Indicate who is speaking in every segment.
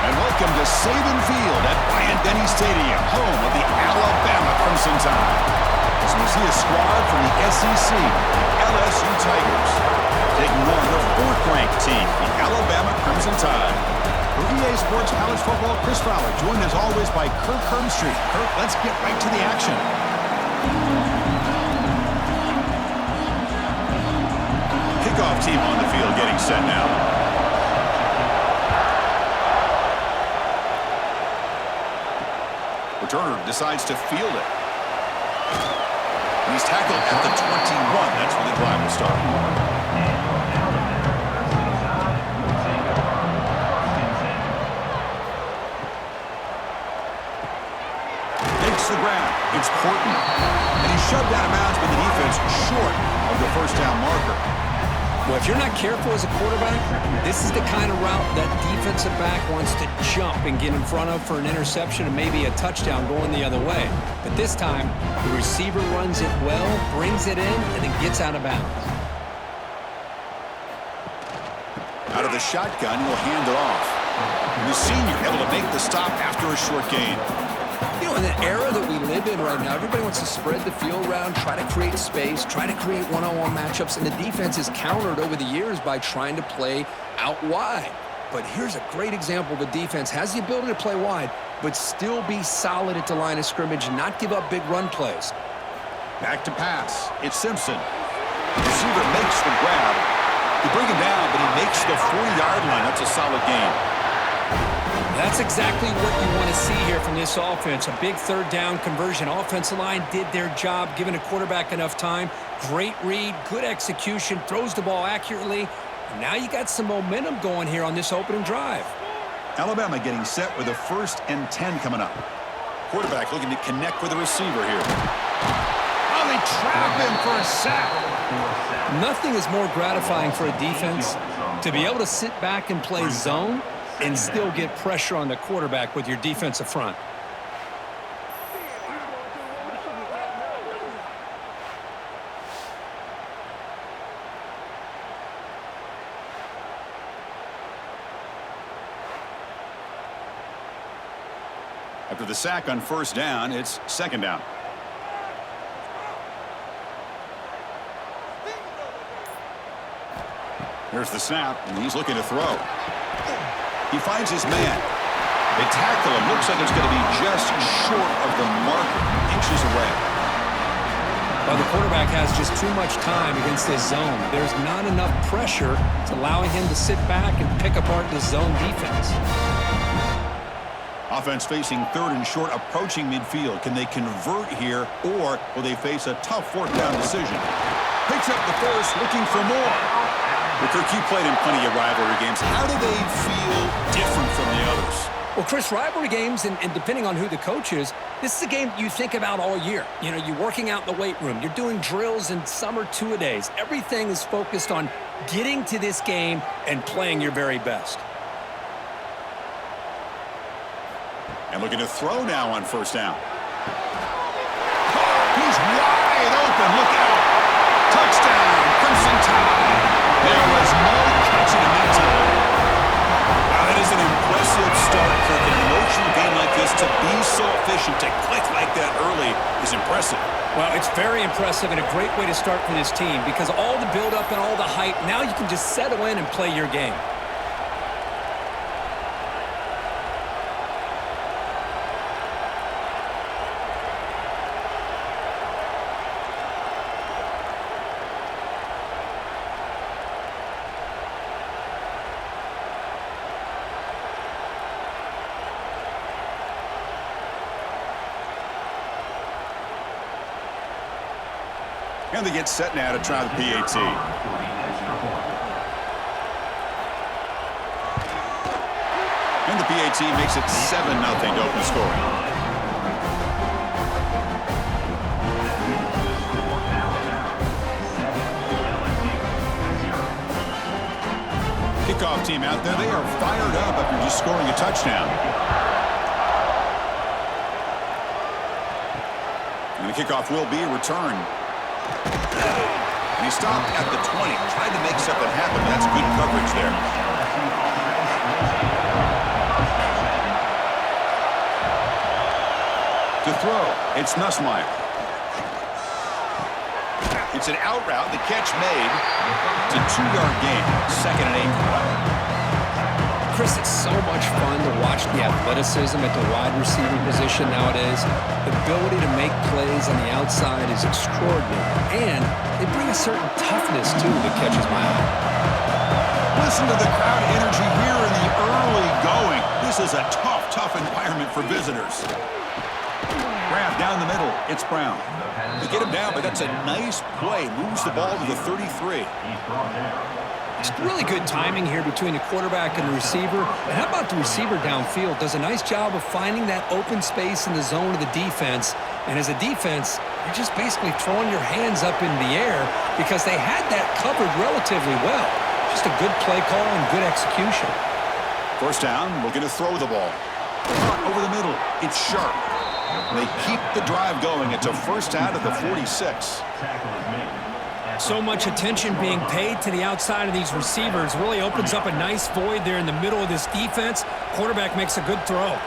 Speaker 1: And welcome to Saban Field at Bryant-Denny Stadium, home of the Alabama Crimson Tide. As we see a squad from the SEC, LSU Tigers, taking on the fourth-ranked team, the Alabama Crimson Tide. For EA Sports College Football, Chris Fowler, joined as always by Kirk Hermstreet. Kirk, let's get right to the action. Kickoff team on the field getting set now. Returner decides to field it. He's tackled at the 21. That's where the drive will start. Makes the grab. It's Portman. And he's shoved out of bounds by the defense short of the first down marker.
Speaker 2: Well, if you're not careful as a quarterback, this is the kind of route that defensive back wants to jump and get in front of for an interception and maybe a touchdown going the other way. But this time, the receiver runs it well, brings it in, and then gets out of bounds.
Speaker 1: Out of the shotgun, he'll hand it off. And the senior able to make the stop after a short gain.
Speaker 2: You know, in the era that we live in right now, everybody wants to spread the field around, try to create space, try to create one-on-one matchups, and the defense is countered over the years by trying to play out wide. But here's a great example. The defense has the ability to play wide, but still be solid at the line of scrimmage, not give up big run plays.
Speaker 1: Back to pass. It's Simpson. The receiver makes the grab. They bring him down, but he makes the 40-yard line. That's a solid gain.
Speaker 2: That's exactly what you want to see here from this offense. A big third down conversion. Offensive line did their job, giving a quarterback enough time. Great read, good execution, throws the ball accurately. And now you got some momentum going here on this opening drive.
Speaker 1: Alabama getting set with a 1st and 10 coming up. Quarterback looking to connect with the receiver here. Oh, they trap him for a sack.
Speaker 2: Nothing is more gratifying for a defense to be able to sit back and play zone and still get pressure on the quarterback with your defensive front.
Speaker 1: After the sack on 1st down, it's 2nd down. Here's the snap, and he's looking to throw. He finds his man. They tackle him. Looks like it's going to be just short of the marker, inches away.
Speaker 2: Well, the quarterback has just too much time against this zone. There's not enough pressure to allowing him to sit back and pick apart the zone defense.
Speaker 1: Offense facing 3rd and short, approaching midfield. Can they convert here, or will they face a tough 4th down decision? Picks up the first, looking for more. Well, Kirk, you played in plenty of rivalry games. How do they feel different from the others?
Speaker 2: Well, Chris, rivalry games, and depending on who the coach is, this is a game you think about all year. You know, you're working out in the weight room. You're doing drills and summer two-a-days. Everything is focused on getting to this game and playing your very best.
Speaker 1: And looking to throw now on 1st down. He's wide open. Look out. Touchdown, Crimson Tide. There was no catching him that time. Wow, that is an impressive start for an emotional game like this. To be so efficient, to click like that early is impressive.
Speaker 2: Well, it's very impressive and a great way to start for this team because all the build-up and all the hype, now you can just settle in and play your game.
Speaker 1: And they get set now to try the PAT. And the PAT makes it 7-0 to open the scoring. Kickoff team out there. They are fired up after just scoring a touchdown. And the kickoff will be returned. And he stopped at the 20. Tried to make something happen. That's good coverage there. To throw, it's Nussmeier. It's an out route. The catch made. It's a 2-yard gain. 2nd and 8.
Speaker 2: Chris, it's so much fun to watch the athleticism at the wide receiver position nowadays. The ability to make plays on the outside is extraordinary. And they bring a certain toughness, too, that catches my eye.
Speaker 1: Listen to the crowd energy here in the early going. This is a tough environment for visitors. Grab down the middle. It's Brown. They get him down, but that's a nice play. Moves the ball to the 33.
Speaker 2: It's really good timing here between the quarterback and the receiver. And how about the receiver downfield? Does a nice job of finding that open space in the zone of the defense. And as a defense, you're just basically throwing your hands up in the air because they had that covered relatively well. Just a good play call and good execution.
Speaker 1: First down, looking to throw the ball. Over the middle, it's Sharp. They keep the drive going. It's a first down at the 46.
Speaker 2: So much attention being paid to the outside of these receivers really opens up a nice void there in the middle of this defense. Quarterback makes a good throw.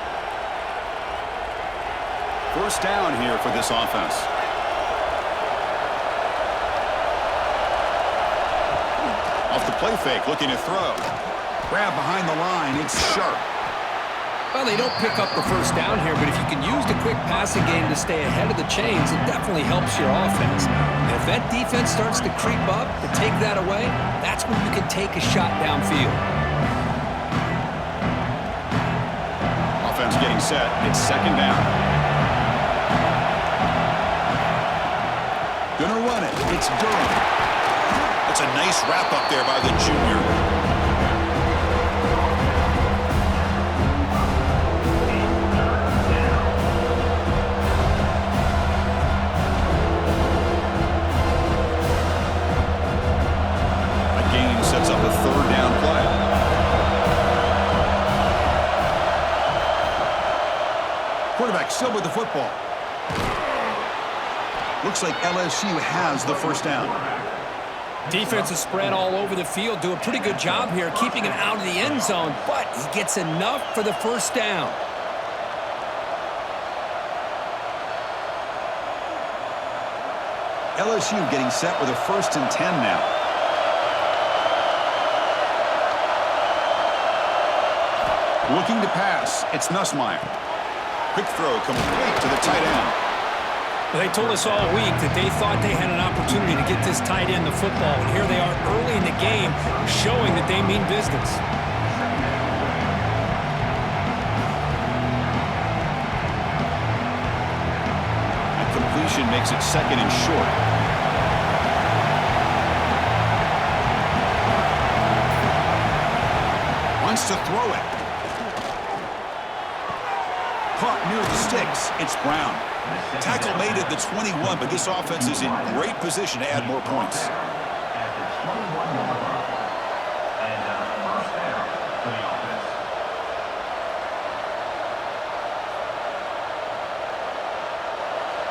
Speaker 1: First down here for this offense. Off the play fake, looking to throw. Grab behind the line, it's Sharp.
Speaker 2: Well, they don't pick up the first down here, but if you can use the quick passing game to stay ahead of the chains, it definitely helps your offense. And if that defense starts to creep up, to take that away, that's when you can take a shot downfield.
Speaker 1: Offense getting set. It's second down. Gonna run it. It's Durham. That's a nice wrap up there by the junior. Sets up a third down play. Quarterback still with the football. Looks like LSU has the first down.
Speaker 2: Defense is spread all over the field. Do a pretty good job here keeping him out of the end zone, but he gets enough for the first down.
Speaker 1: LSU getting set with a 1st and 10 now. Looking to pass, it's Nussmeier. Quick throw, complete to the tight end.
Speaker 2: Well, they told us all week that they thought they had an opportunity to get this tight end the football, and here they are early in the game showing that they mean business.
Speaker 1: That completion makes it 2nd and short. Wants to throw it. Caught near the sticks. It's Brown. Tackle made at the 21, but this offense is in great position to add more points.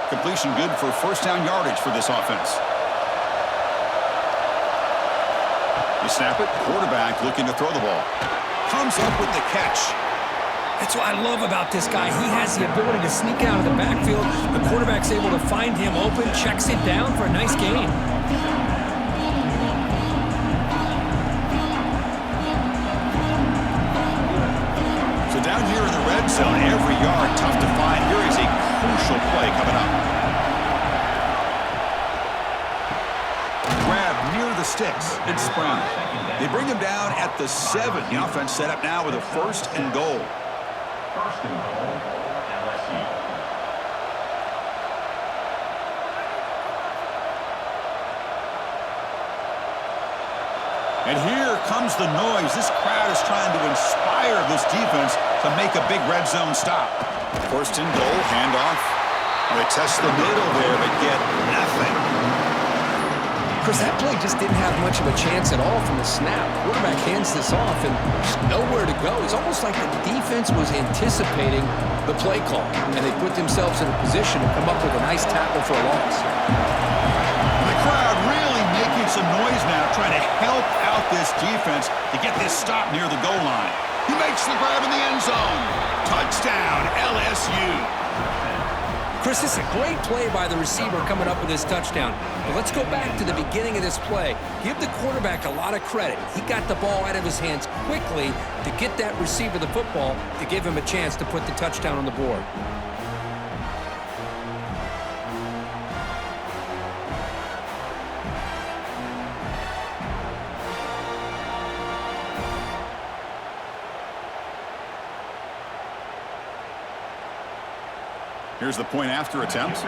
Speaker 1: Completion good for first down yardage for this offense. You snap it. Quarterback looking to throw the ball. Comes up with the catch.
Speaker 2: That's what I love about this guy. He has the ability to sneak out of the backfield. The quarterback's able to find him open, checks it down for a nice gain.
Speaker 1: So down here in the red zone, every yard tough to find. Here is a crucial play coming up. Grab near the sticks. It's Brown. They bring him down at the 7. The offense set up now with a 1st and goal. First and goal, LSU. And here comes the noise. This crowd is trying to inspire this defense to make a big red zone stop. First and goal, handoff. They test the middle there, but get nothing.
Speaker 2: Chris, that play just didn't have much of a chance at all from the snap. Quarterback hands this off and there's nowhere to go. It's almost like the defense was anticipating the play call, and they put themselves in a position to come up with a nice tackle for a loss.
Speaker 1: The crowd really making some noise now, trying to help out this defense to get this stop near the goal line. He makes the grab in the end zone. Touchdown, LSU.
Speaker 2: Chris, this is a great play by the receiver coming up with this touchdown. But let's go back to the beginning of this play. Give the quarterback a lot of credit. He got the ball out of his hands quickly to get that receiver the football to give him a chance to put the touchdown on the board.
Speaker 1: Here's the point after attempt.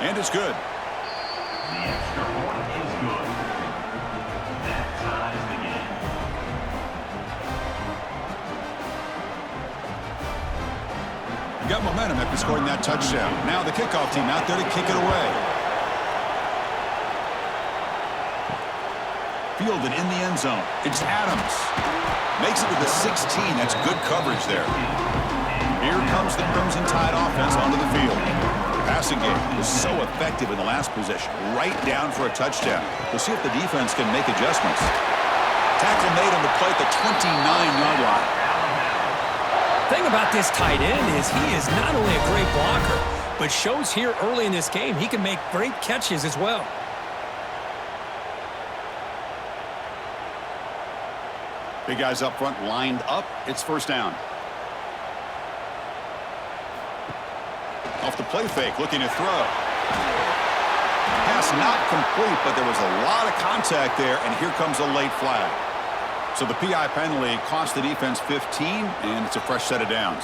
Speaker 1: And it's good.
Speaker 3: The extra point is good. That ties the game.
Speaker 1: You got momentum after scoring that touchdown. Now the kickoff team out there to kick it away. Fielded in the end zone. It's Adams. Makes it to the 16. That's good coverage there. Here comes the Crimson Tide offense onto the field. The passing game was so effective in the last possession. Right down for a touchdown. We'll see if the defense can make adjustments. Tackle made on the play at the 29-yard line.
Speaker 2: Thing about this tight end is he is not only a great blocker, but shows here early in this game he can make great catches as well.
Speaker 1: Big guys up front lined up. It's first down. Off the play fake, looking to throw. Pass not complete, but there was a lot of contact there, and here comes a late flag. So the PI penalty cost the defense 15, and it's a fresh set of downs.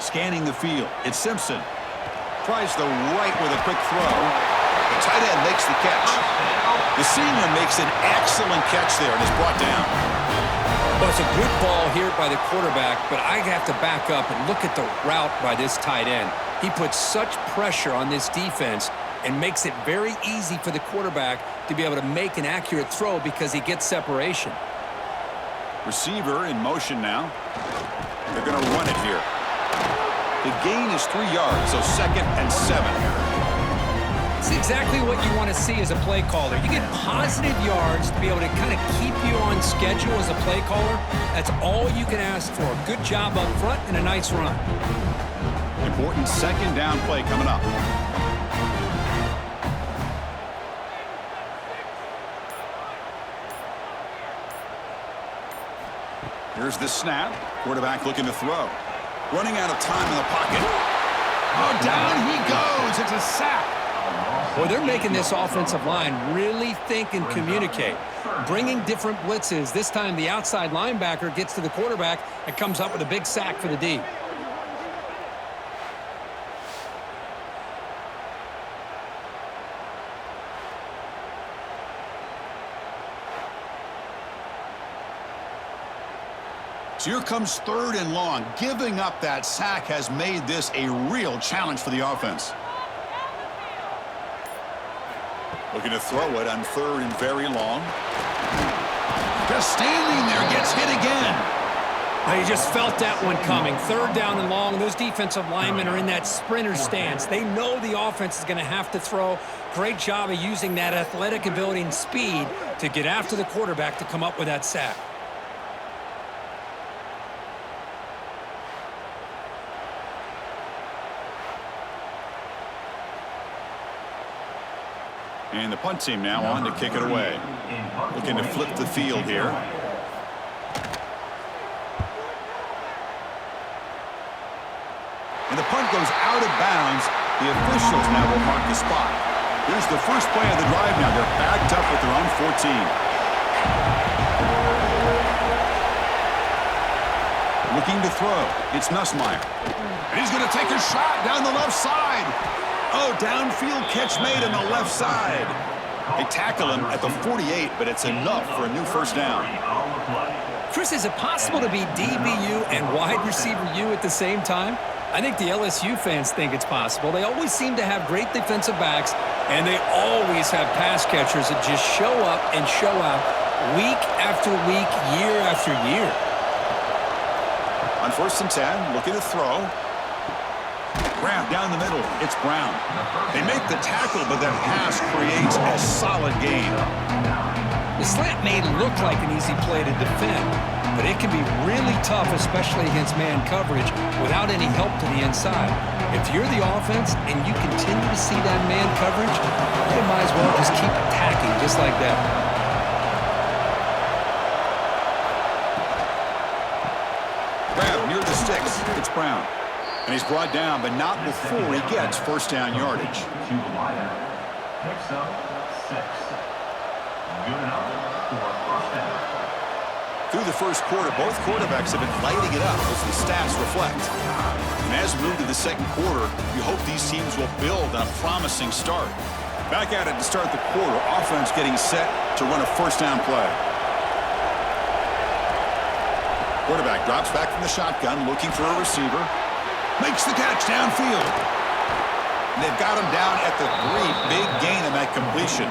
Speaker 1: Scanning the field, it's Simpson. Tries the right with a quick throw. The tight end makes the catch. The senior makes an excellent catch there and is brought down.
Speaker 2: Well, it's a good ball here by the quarterback, but I have to back up and look at the route by this tight end. He puts such pressure on this defense and makes it very easy for the quarterback to be able to make an accurate throw because he gets separation.
Speaker 1: Receiver in motion now. They're going to run it here. The gain is 3 yards, so 2nd and 7.
Speaker 2: It's exactly what you want to see as a play caller. You get positive yards to be able to kind of keep you on schedule as a play caller. That's all you can ask for. Good job up front and a nice run.
Speaker 1: Important second down play coming up. Here's the snap. Quarterback looking to throw. Running out of time in the pocket. Oh, down he goes. It's a sack.
Speaker 2: Well, they're making this offensive line really think and communicate. Bringing different blitzes. This time the outside linebacker gets to the quarterback and comes up with a big sack for the D.
Speaker 1: So here comes 3rd and long. Giving up that sack has made this a real challenge for the offense. Looking to throw it on 3rd and very long. Just standing there, gets hit again.
Speaker 2: Now, you just felt that one coming. 3rd down and long. Those defensive linemen are in that sprinter stance. They know the offense is going to have to throw. Great job of using that athletic ability and speed to get after the quarterback to come up with that sack.
Speaker 1: And the punt team now on to kick it away. Looking to flip the field here. And the punt goes out of bounds. The officials now will mark the spot. Here's the first play of the drive now. They're backed up at their own 14. Looking to throw. It's Nussmeier. And he's going to take a shot down the left side. Oh, downfield catch made on the left side. They tackle him at the 48, but it's enough for a new first down.
Speaker 2: Chris, is it possible to be DBU and wide receiver U at the same time? I think the LSU fans think it's possible. They always seem to have great defensive backs, and they always have pass catchers that just show up and show out week after week, year after year.
Speaker 1: On 1st and 10, looking to throw. Brown down the middle. It's Brown. They make the tackle, but that pass creates a solid gain.
Speaker 2: The slant may look like an easy play to defend, but it can be really tough, especially against man coverage, without any help to the inside. If you're the offense and you continue to see that man coverage, you might as well just keep attacking just like that.
Speaker 1: Grab near the sticks. It's Brown. And he's brought down, but not before he gets first down yardage.
Speaker 3: Picks up 6. Good enough for a first down.
Speaker 1: Through the first quarter, both quarterbacks have been lighting it up as the stats reflect. And as we move to the second quarter, we hope these teams will build on a promising start. Back at it to start the quarter, offense getting set to run a first down play. Quarterback drops back from the shotgun, looking for a receiver. Makes the catch downfield. And they've got him down at the 3. Big gain in that completion.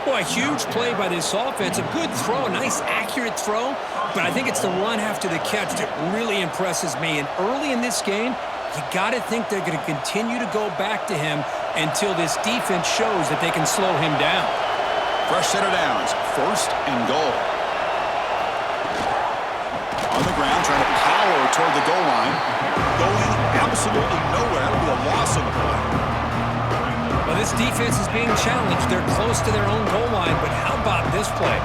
Speaker 2: Boy, a huge play by this offense. A good throw, a nice accurate throw. But I think it's the run after the catch that really impresses me. And early in this game, you got to think they're going to continue to go back to him until this defense shows that they can slow him down.
Speaker 1: Fresh set of downs. First and goal. On the ground, trying to power toward the goal line. Going absolutely nowhere. That'll be a loss of the play.
Speaker 2: Well, this defense is being challenged. They're close to their own goal line, but how about this play?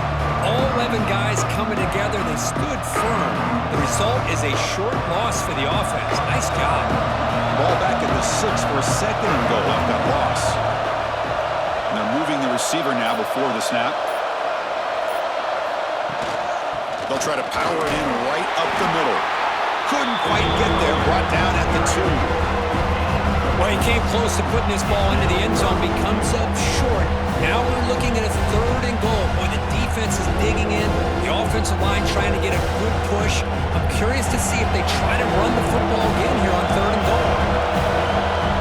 Speaker 2: All 11 guys coming together. They stood firm. The result is a short loss for the offense. Nice job.
Speaker 1: Ball back at the 6 for a second and goal off that loss. And they're moving the receiver now before the snap. They'll try to power it in right up the middle. Couldn't quite get there. Brought down at the 2.
Speaker 2: Well, he came close to putting this ball into the end zone, but he comes up short. Now we're looking at a 3rd and goal. Boy, the defense is digging in. The offensive line trying to get a good push. I'm curious to see if they try to run the football again here on 3rd and goal.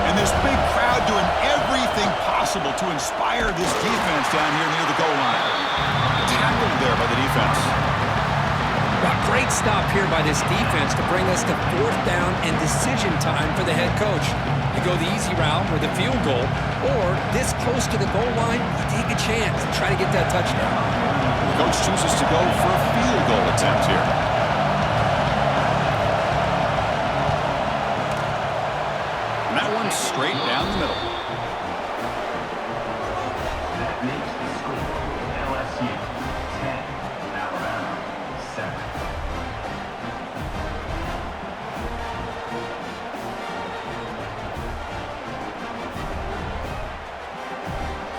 Speaker 1: And this big crowd doing everything possible to inspire this defense down here near the goal line. Tackled there by the defense.
Speaker 2: A great stop here by this defense to bring us to 4th down and decision time for the head coach. You go the easy route or the field goal, or this close to the goal line, you take a chance and try to get that touchdown.
Speaker 1: The coach chooses to go for a field goal attempt here. And that one's straight down the middle.
Speaker 3: That makes the score LSU 10, Alabama 7.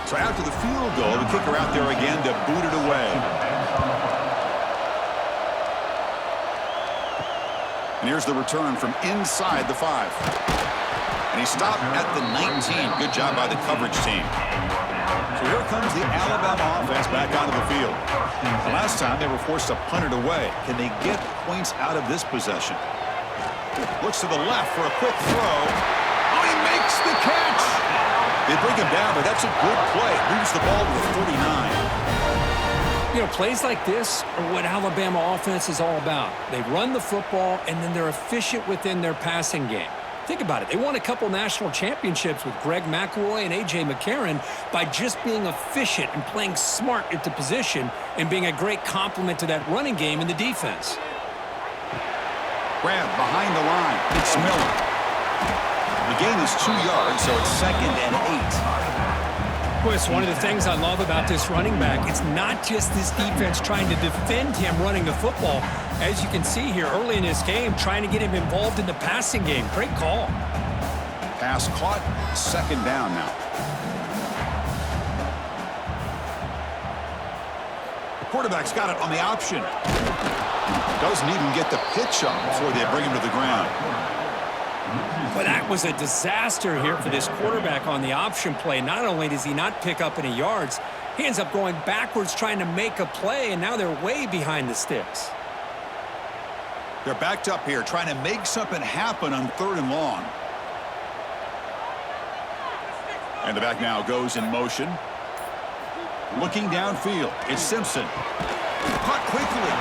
Speaker 1: So after the field goal, the kicker out there again to boot it away. And here's the return from inside the 5. And he stopped at the 19. Good job by the coverage team. So here comes the Alabama offense back onto the field. The last time they were forced to punt it away. Can they get points out of this possession? Looks to the left for a quick throw. Oh, he makes the catch! They bring him down, but that's a good play. Moves the ball to the 49.
Speaker 2: You know, plays like this are what Alabama offense is all about. They run the football, and then they're efficient within their passing game. Think about it. They won a couple national championships with Greg McElroy and A.J. McCarron by just being efficient and playing smart at the position and being a great complement to that running game in the defense.
Speaker 1: Grab behind the line. It's Miller. The gain is 2 yards, so it's 2nd and 8.
Speaker 2: Boy, it's one of the things I love about this running back. It's not just this defense trying to defend him running the football. As you can see here early in this game, trying to get him involved in the passing game. Great call.
Speaker 1: Pass caught. 2nd down now. The quarterback's got it on the option. Doesn't even get the pitch up before they bring him to the ground.
Speaker 2: But that was a disaster here for this quarterback on the option play. Not only does he not pick up any yards, he ends up going backwards trying to make a play, and now they're way behind the sticks.
Speaker 1: They're backed up here trying to make something happen on 3rd and long. And the back now goes in motion. Looking downfield. It's Simpson. Caught quickly.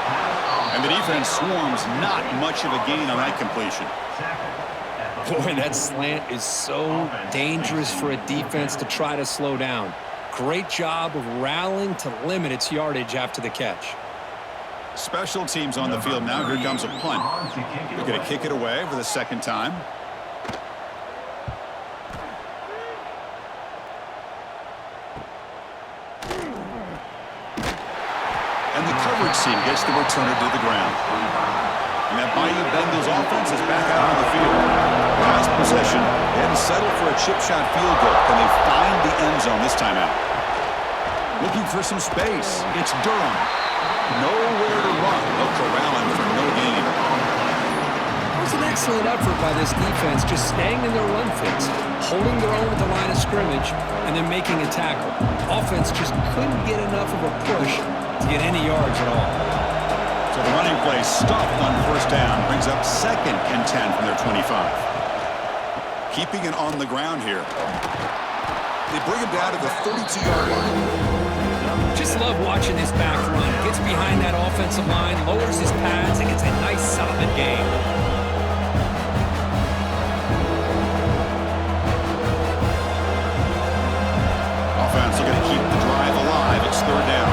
Speaker 1: And the defense swarms. Not much of a gain on that completion.
Speaker 2: Boy, that slant is so dangerous for a defense to try to slow down. Great job of rallying to limit its yardage after the catch.
Speaker 1: Special teams on the field now. Here comes a punt. They're going to kick it away for the second time. And the coverage team gets the returner to the ground. And that Bayou Bengals offense is back out on the field. Last possession, they had to settle for a chip shot field goal. Can they find the end zone this time out? Looking for some space. It's Durham. Nowhere to run. They'll corral him for no gain.
Speaker 2: It was an excellent effort by this defense, just staying in their run fits, holding their own at the line of scrimmage, and then making a tackle. Offense just couldn't get enough of a push to get any yards at all.
Speaker 1: So the running play stuffed on first down brings up 2nd and 10 from their 25. Keeping it on the ground here. They bring him down to the 32-yard line.
Speaker 2: Just love watching this back run. Gets behind that offensive line, lowers his pads, and gets a nice solid gain.
Speaker 1: Offense looking to keep the drive alive. It's 3rd down.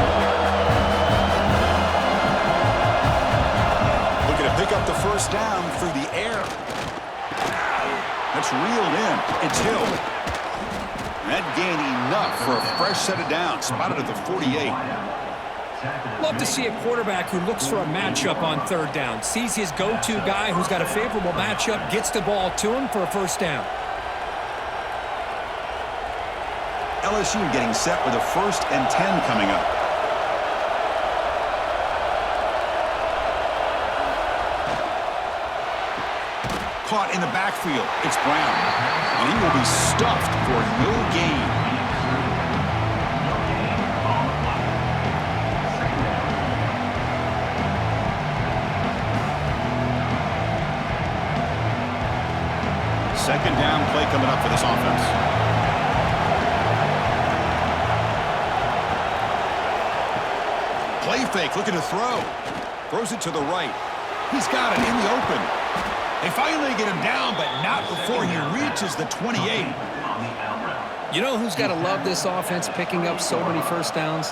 Speaker 1: Looking to pick up the first down through the air. That's reeled in. It's Hill. That gain enough for a fresh set of downs. Spotted at the 48.
Speaker 2: Love to see a quarterback who looks for a matchup on 3rd down. Sees his go-to guy who's got a favorable matchup, gets the ball to him for a first down.
Speaker 1: LSU getting set with a 1st and 10 coming up. Caught in the backfield. It's Brown. And he will be stuffed for no gain. Second down play coming up for this offense. Play fake, looking to throw. Throws it to the right. He's got it in the open. They finally get him down, but not before he reaches the 28.
Speaker 2: You know who's got to love this offense picking up so many first downs?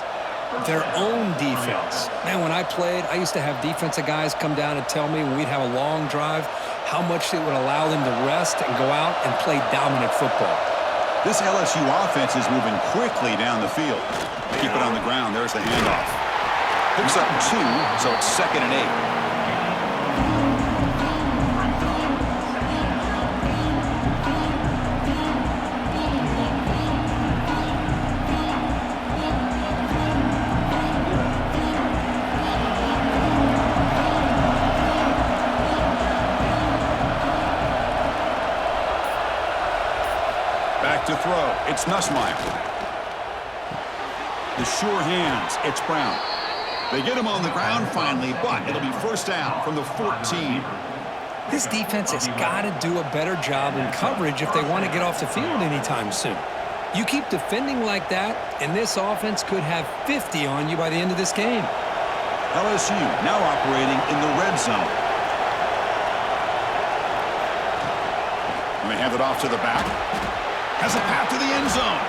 Speaker 2: Their own defense. Man, when I played, I used to have defensive guys come down and tell me when we'd have a long drive how much it would allow them to rest and go out and play dominant football.
Speaker 1: This LSU offense is moving quickly down the field. Keep it on the ground. There's the handoff. Picks up 2, so it's 2nd and 8. To throw. It's Nussmeier. The sure hands. It's Brown. They get him on the ground finally, but it'll be first down from the 14.
Speaker 2: This defense has got to do a better job in coverage if they want to get off the field anytime soon. You keep defending like that, and this offense could have 50 on you by the end of this game.
Speaker 1: LSU now operating in the red zone. And they hand it off to the back. Has a path to the end zone.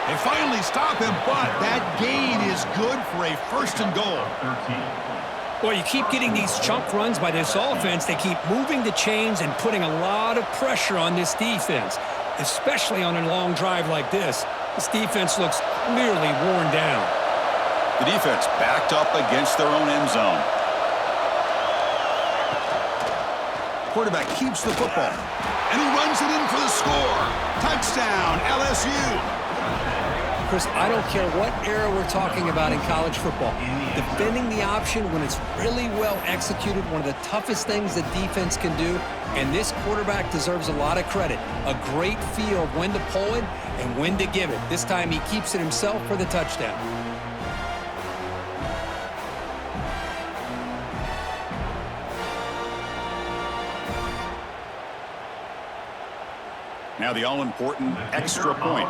Speaker 1: They finally stop him, but that gain is good for a 1st and goal.
Speaker 2: Well, you keep getting these chunk runs by this offense. They keep moving the chains and putting a lot of pressure on this defense, especially on a long drive like this. This defense looks clearly worn down.
Speaker 1: The defense backed up against their own end zone. Quarterback keeps the football, and he runs it in for the score. Touchdown, LSU.
Speaker 2: Chris, I don't care what era we're talking about in college football. Defending the option when it's really well executed, one of the toughest things the defense can do, and this quarterback deserves a lot of credit. A great feel of when to pull it and when to give it. This time he keeps it himself for the touchdown.
Speaker 1: Now the all-important extra point.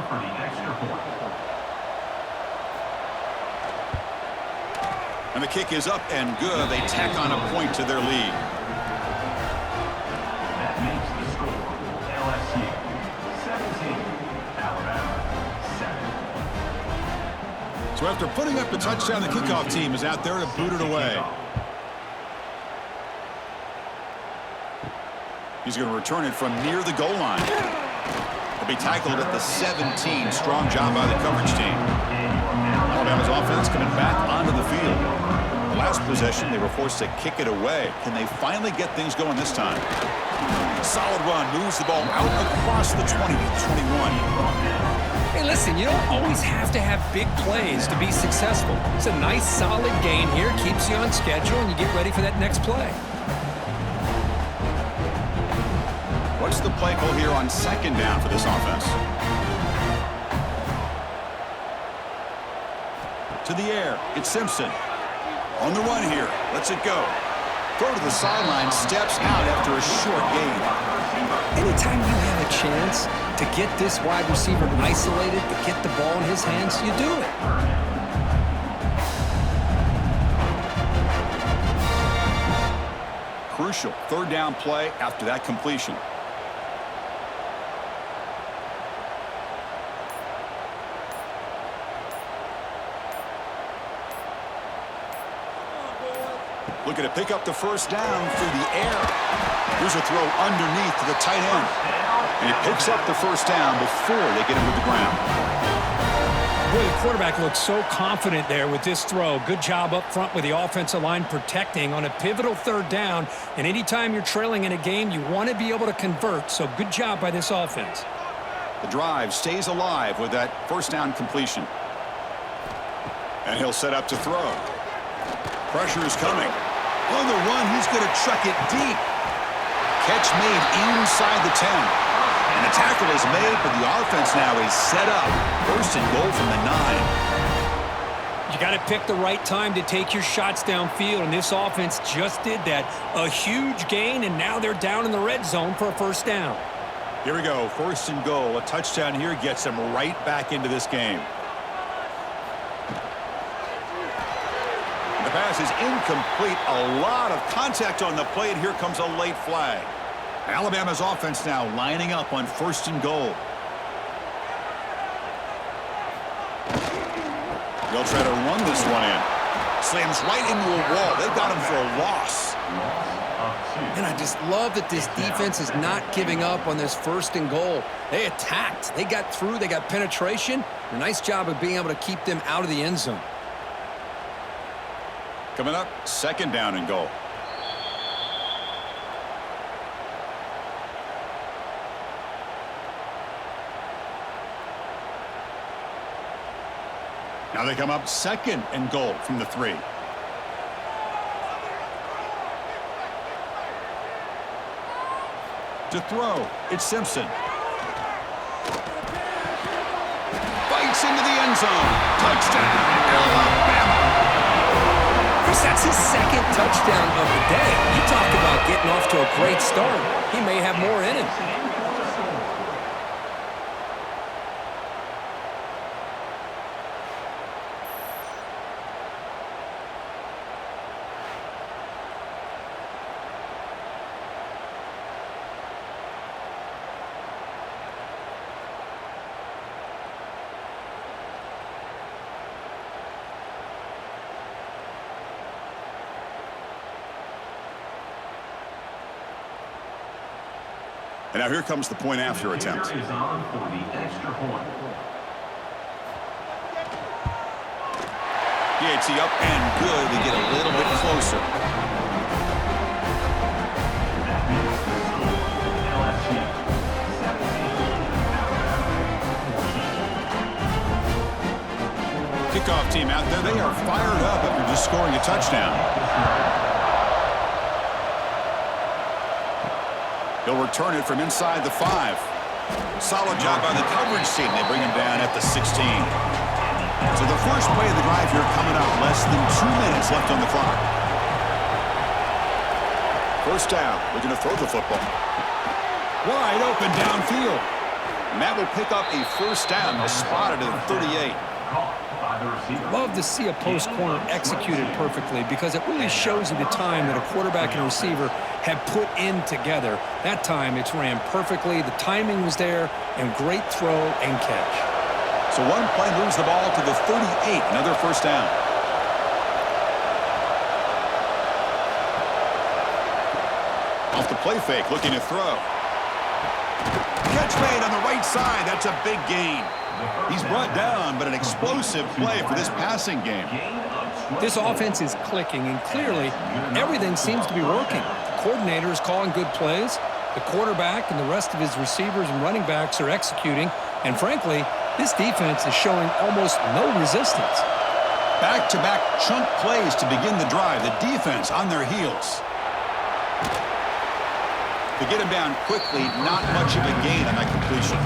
Speaker 1: And the kick is up and good. They tack on a point to their lead.
Speaker 3: That makes the score LSU 17, Alabama 7.
Speaker 1: So after putting up the touchdown, the kickoff team is out there to boot it away. He's going to return it from near the goal line. He'll be tackled at the 17. Strong job by the coverage team. Alabama's offense coming back onto the field. The last possession, they were forced to kick it away. Can they finally get things going this time? Solid run, moves the ball out across the 20 to 21.
Speaker 2: Hey, listen, you don't always have to have big plays to be successful. It's a nice, solid gain here, keeps you on schedule, and you get ready for that next play.
Speaker 1: What's the play call here on second down for this offense? To the air, it's Simpson. On the run here, lets it go. Throw to the sideline, steps out after a short gain.
Speaker 2: Anytime you have a chance to get this wide receiver isolated, to get the ball in his hands, you do it.
Speaker 1: Crucial third down play after that completion. Looking to pick up the first down through the air. Here's a throw underneath to the tight end. And he picks up the first down before they get him to the ground.
Speaker 4: Boy, the quarterback looks so confident there with this throw. Good job up front with the offensive line protecting on a pivotal third down. And anytime you're trailing in a game, you want to be able to convert. So good job by this offense.
Speaker 1: The drive stays alive with that first down completion. And he'll set up to throw. Pressure is coming. On the run, he's going to truck it deep. Catch made inside the 10. And the tackle is made, but the offense now is set up. First and goal from the 9.
Speaker 4: You got to pick the right time to take your shots downfield, and this offense just did that. A huge gain, and now they're down in the red zone for a first down.
Speaker 1: Here we go, first and goal. A touchdown here gets them right back into this game. The pass is incomplete. A lot of contact on the play, and here comes a late flag. Alabama's offense now lining up on first and goal. They'll try to run this one in. Slams right into a wall. They got him for a loss.
Speaker 2: And I just love that this defense is not giving up on this first and goal. They attacked. They got through. They got penetration. A nice job of being able to keep them out of the end zone.
Speaker 1: Coming up, second down and goal. Now they come up second and goal from the 3. To throw, it's Simpson. Bites into the end zone. Touchdown, Alabama.
Speaker 2: That's his second touchdown of the day. You talk about getting off to a great start. He may have more in him.
Speaker 1: And now here comes the point after attempt.
Speaker 3: Is on for the extra point.
Speaker 1: PAT up and good. They get a little bit closer.
Speaker 3: LSU 17.
Speaker 1: Kickoff team out there. They are fired up after just scoring a touchdown. He'll return it from inside the 5. Solid job by the coverage team. They bring him down at the 16. So the first play of the drive here coming up. Less than 2 minutes left on the clock. First down. Looking to throw the football. Wide open downfield. And that will pick up a first down. Spotted at 38.
Speaker 4: Love to see a post corner executed perfectly because it really shows you the time that a quarterback and receiver have put in together. That time it's ran perfectly. The timing was there, and great throw and catch.
Speaker 1: So one play moves the ball to the 38, another first down. Off the play fake, looking to throw. Catch made on the right side. That's a big gain. He's brought down, but an explosive play for this passing game.
Speaker 4: This offense is clicking, and clearly everything seems to be working. The coordinator is calling good plays. The quarterback and the rest of his receivers and running backs are executing. And frankly, this defense is showing almost no resistance.
Speaker 1: Back-to-back chunk plays to begin the drive. The defense on their heels. To get him down quickly, not much of a gain on that completion.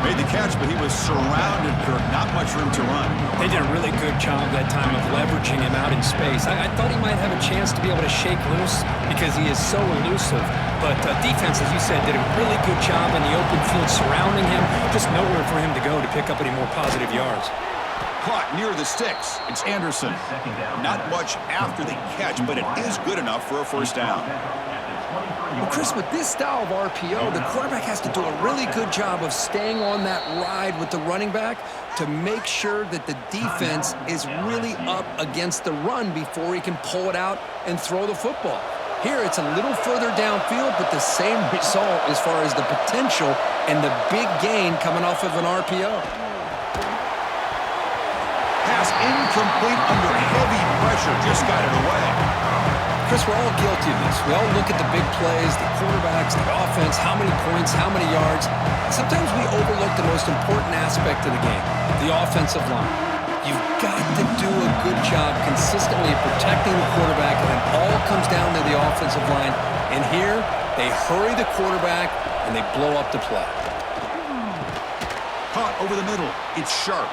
Speaker 1: Made the catch, but he was surrounded, Kirk. Not much room to run.
Speaker 4: They did a really good job that time of leveraging him out in space. I thought he might have a chance to be able to shake loose because he is so elusive. But defense, as you said, did a really good job in the open field surrounding him. Just nowhere for him to go to pick up any more positive yards.
Speaker 1: Caught near the sticks. It's Anderson. Not much after the catch, but it is good enough for a first down.
Speaker 2: Well, Chris, with this style of RPO, the quarterback has to do a really good job of staying on that ride with the running back to make sure that the defense is really up against the run before he can pull it out and throw the football. Here, it's a little further downfield, but the same result as far as the potential and the big gain coming off of an RPO.
Speaker 1: Pass incomplete under heavy pressure. Just got it away.
Speaker 2: Chris, we're all guilty of this. We all look at the big plays, the quarterbacks, the offense, how many points, how many yards. Sometimes we overlook the most important aspect of the game, the offensive line. You've got to do a good job consistently protecting the quarterback, and it all comes down to the offensive line. And here, they hurry the quarterback, and they blow up the play.
Speaker 1: Caught over the middle. It's Sharp.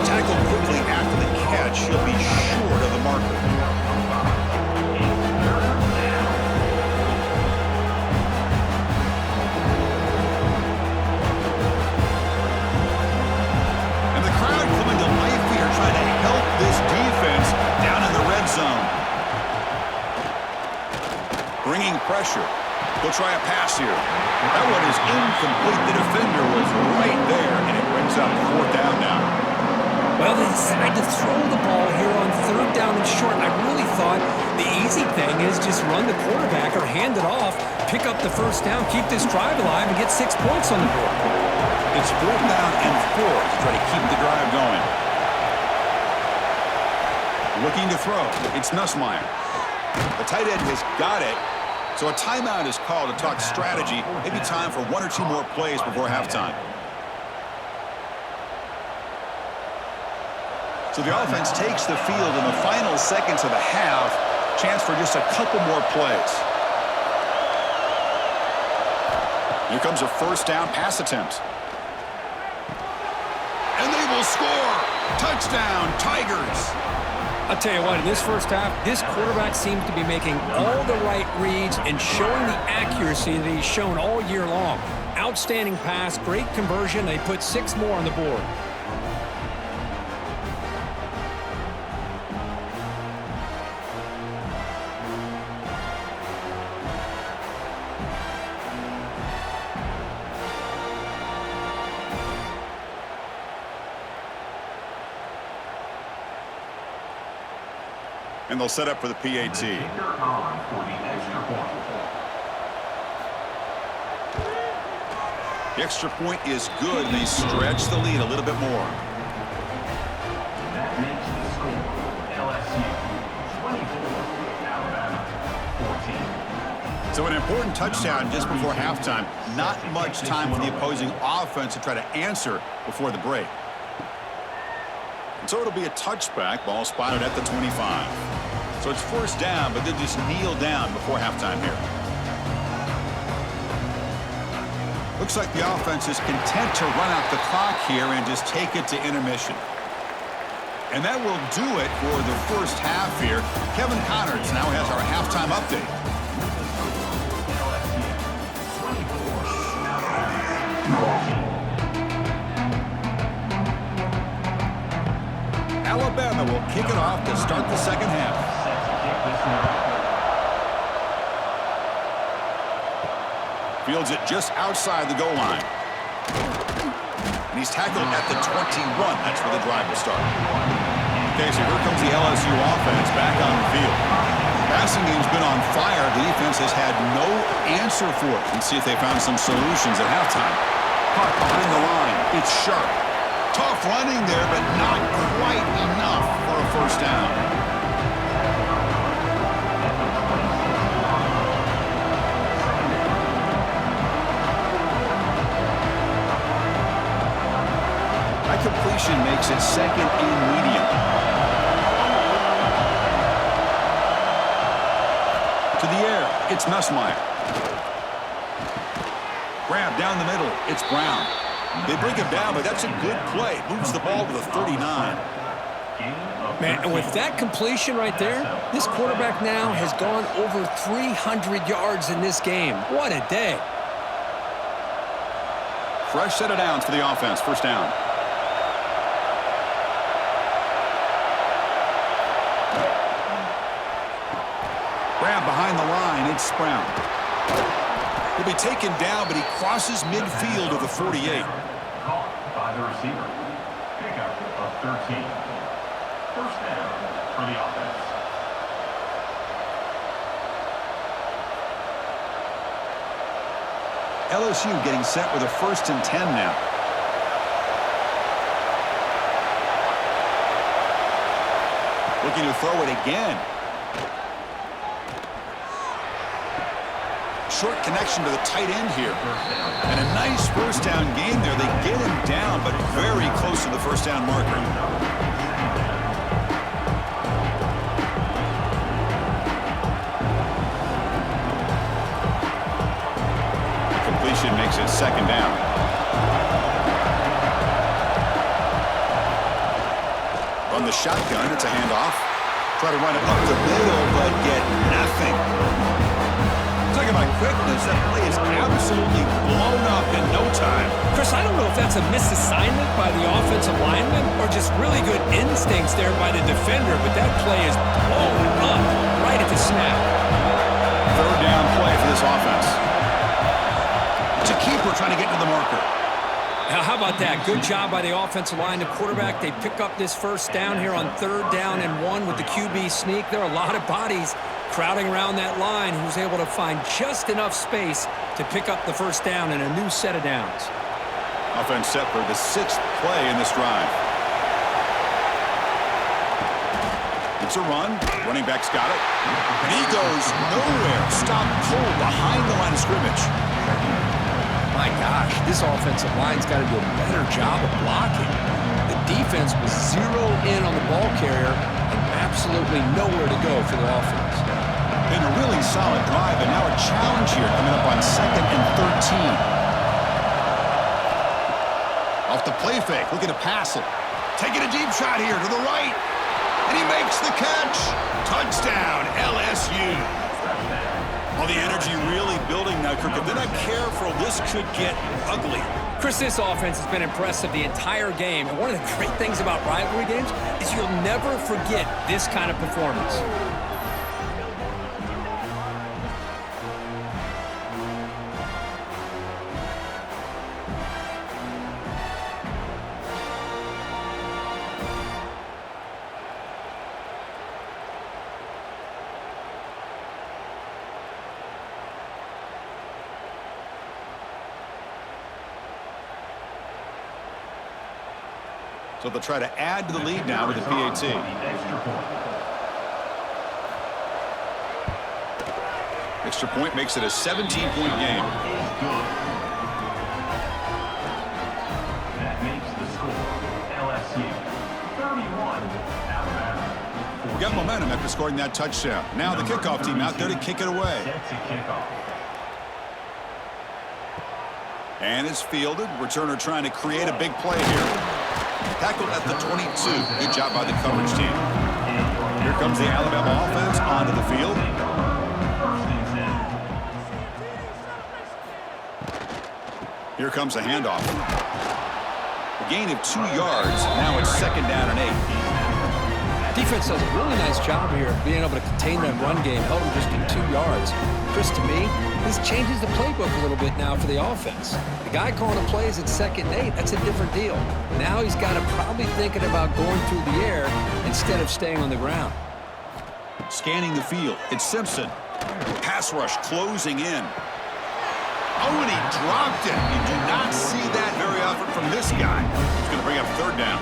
Speaker 1: Tackled quickly after the catch. He'll be short of the marker. Bringing pressure. He'll try a pass here. That one is incomplete. The defender was right there, and it brings up fourth down now.
Speaker 4: Well, they decided to throw the ball here on third down and short. I really thought the easy thing is just run the quarterback or hand it off, pick up the first down, keep this drive alive, and get 6 points on the board.
Speaker 1: It's 4th down and 4 to try to keep the drive going. Looking to throw. It's Nussmeier. The tight end has got it. So a timeout is called to talk strategy. Maybe time for 1 or 2 more plays before halftime. So the offense takes the field in the final seconds of the half. Chance for just a couple more plays. Here comes a first down pass attempt. And they will score. Touchdown, Tigers.
Speaker 4: I'll tell you what, in this first half, this quarterback seems to be making all the right reads and showing the accuracy that he's shown all year long. Outstanding pass, great conversion. They put 6 more on the board.
Speaker 1: And they'll set up for the PAT. The extra point is good. They stretch the lead a little bit more.
Speaker 3: That makes the score LSU 24, Alabama 14.
Speaker 1: So an important touchdown just before halftime. Not much time for the opposing offense to try to answer before the break. And so it'll be a touchback. Ball spotted at the 25. So it's first down, but they'll just kneel down before halftime here. Looks like the offense is content to run out the clock here and just take it to intermission. And that will do it for the first half here. Kevin Connerts now has our halftime update. Alabama will kick it off to start the second half. Fields it just outside the goal line. And he's tackled at the 21. That's where the drive will start. Okay, so here comes the LSU offense back on the field. Passing game's been on fire. The defense has had no answer for it. Let's see if they found some solutions at halftime. Caught behind the line. It's sharp. Tough running there, but not quite enough for a first down. That completion makes it second and medium. To the air, it's Nussmeier. Grab down the middle, it's Brown. They bring him down, but that's a good play. Moves the ball to the 39.
Speaker 2: Man, and with that completion right there, this quarterback now has gone over 300 yards in this game. What a day.
Speaker 1: Fresh set of downs for the offense. First down. Grab behind the line. It's Brown. He'll be taken down, but he crosses midfield of the 48.
Speaker 3: Caught by the receiver. Pickup of 13. First down for the offense.
Speaker 1: LSU getting set with a 1st and 10 now. Looking to throw it again. Short connection to the tight end here. And a nice first down gain there. They get him down, but very close to the first down marker. The completion makes it second down. Run the shotgun. It's a handoff. Try to run it up the middle, but get nothing. Talking about quickness, that play is absolutely blown up in no time.
Speaker 4: Chris, I don't know if that's a misassignment by the offensive lineman or just really good instincts there by the defender, but that play is blown up right at the snap.
Speaker 1: Third down play for this offense. It's a keeper trying to get to the marker.
Speaker 4: Now, how about that? Good job by the offensive line. The quarterback, they pick up this first down here on 3rd down and 1 with the QB sneak. There are a lot of bodies crowding around that line, who's able to find just enough space to pick up the first down and a new set of downs.
Speaker 1: Offense set for the 6th play in this drive. It's a run. Running back's got it. And he goes nowhere. Stop cold behind the line of scrimmage.
Speaker 2: My gosh, this offensive line's got to do a better job of blocking. The defense was zeroed in on the ball carrier and absolutely nowhere to go for the offense.
Speaker 1: Been a really solid drive, and now a challenge here coming up on 2nd and 13. Off the play fake, looking to pass it. Taking a deep shot here to the right. And he makes the catch. Touchdown, LSU. All the energy really building now, Kirk. If they're not careful, this could get ugly.
Speaker 4: Chris, this offense has been impressive the entire game. And one of the great things about rivalry games is you'll never forget this kind of performance.
Speaker 1: So they'll try to add to the lead now with the PAT. Extra point makes it a 17-point game.
Speaker 3: That makes the score LSU 31, Alabama.
Speaker 1: We got momentum after scoring that touchdown. Now the kickoff team out there to kick it away.
Speaker 3: Set to kick off.
Speaker 1: And it's fielded. Returner trying to create a big play here. Tackled at the 22. Good job by the coverage team. Here comes the Alabama offense onto the field. Here comes a handoff. A gain of 2 yards. Now it's 2nd down and 8.
Speaker 2: Defense does a really nice job here of being able to contain that run game, held him just to 2 yards. Chris, to me, this changes the playbook a little bit now for the offense. The guy calling the plays at 2nd and 8, that's a different deal. Now he's got to probably thinking about going through the air instead of staying on the ground.
Speaker 1: Scanning the field, it's Simpson. Pass rush closing in. Oh, and he dropped it. You do not see that very often from this guy. He's going to bring up 3rd down.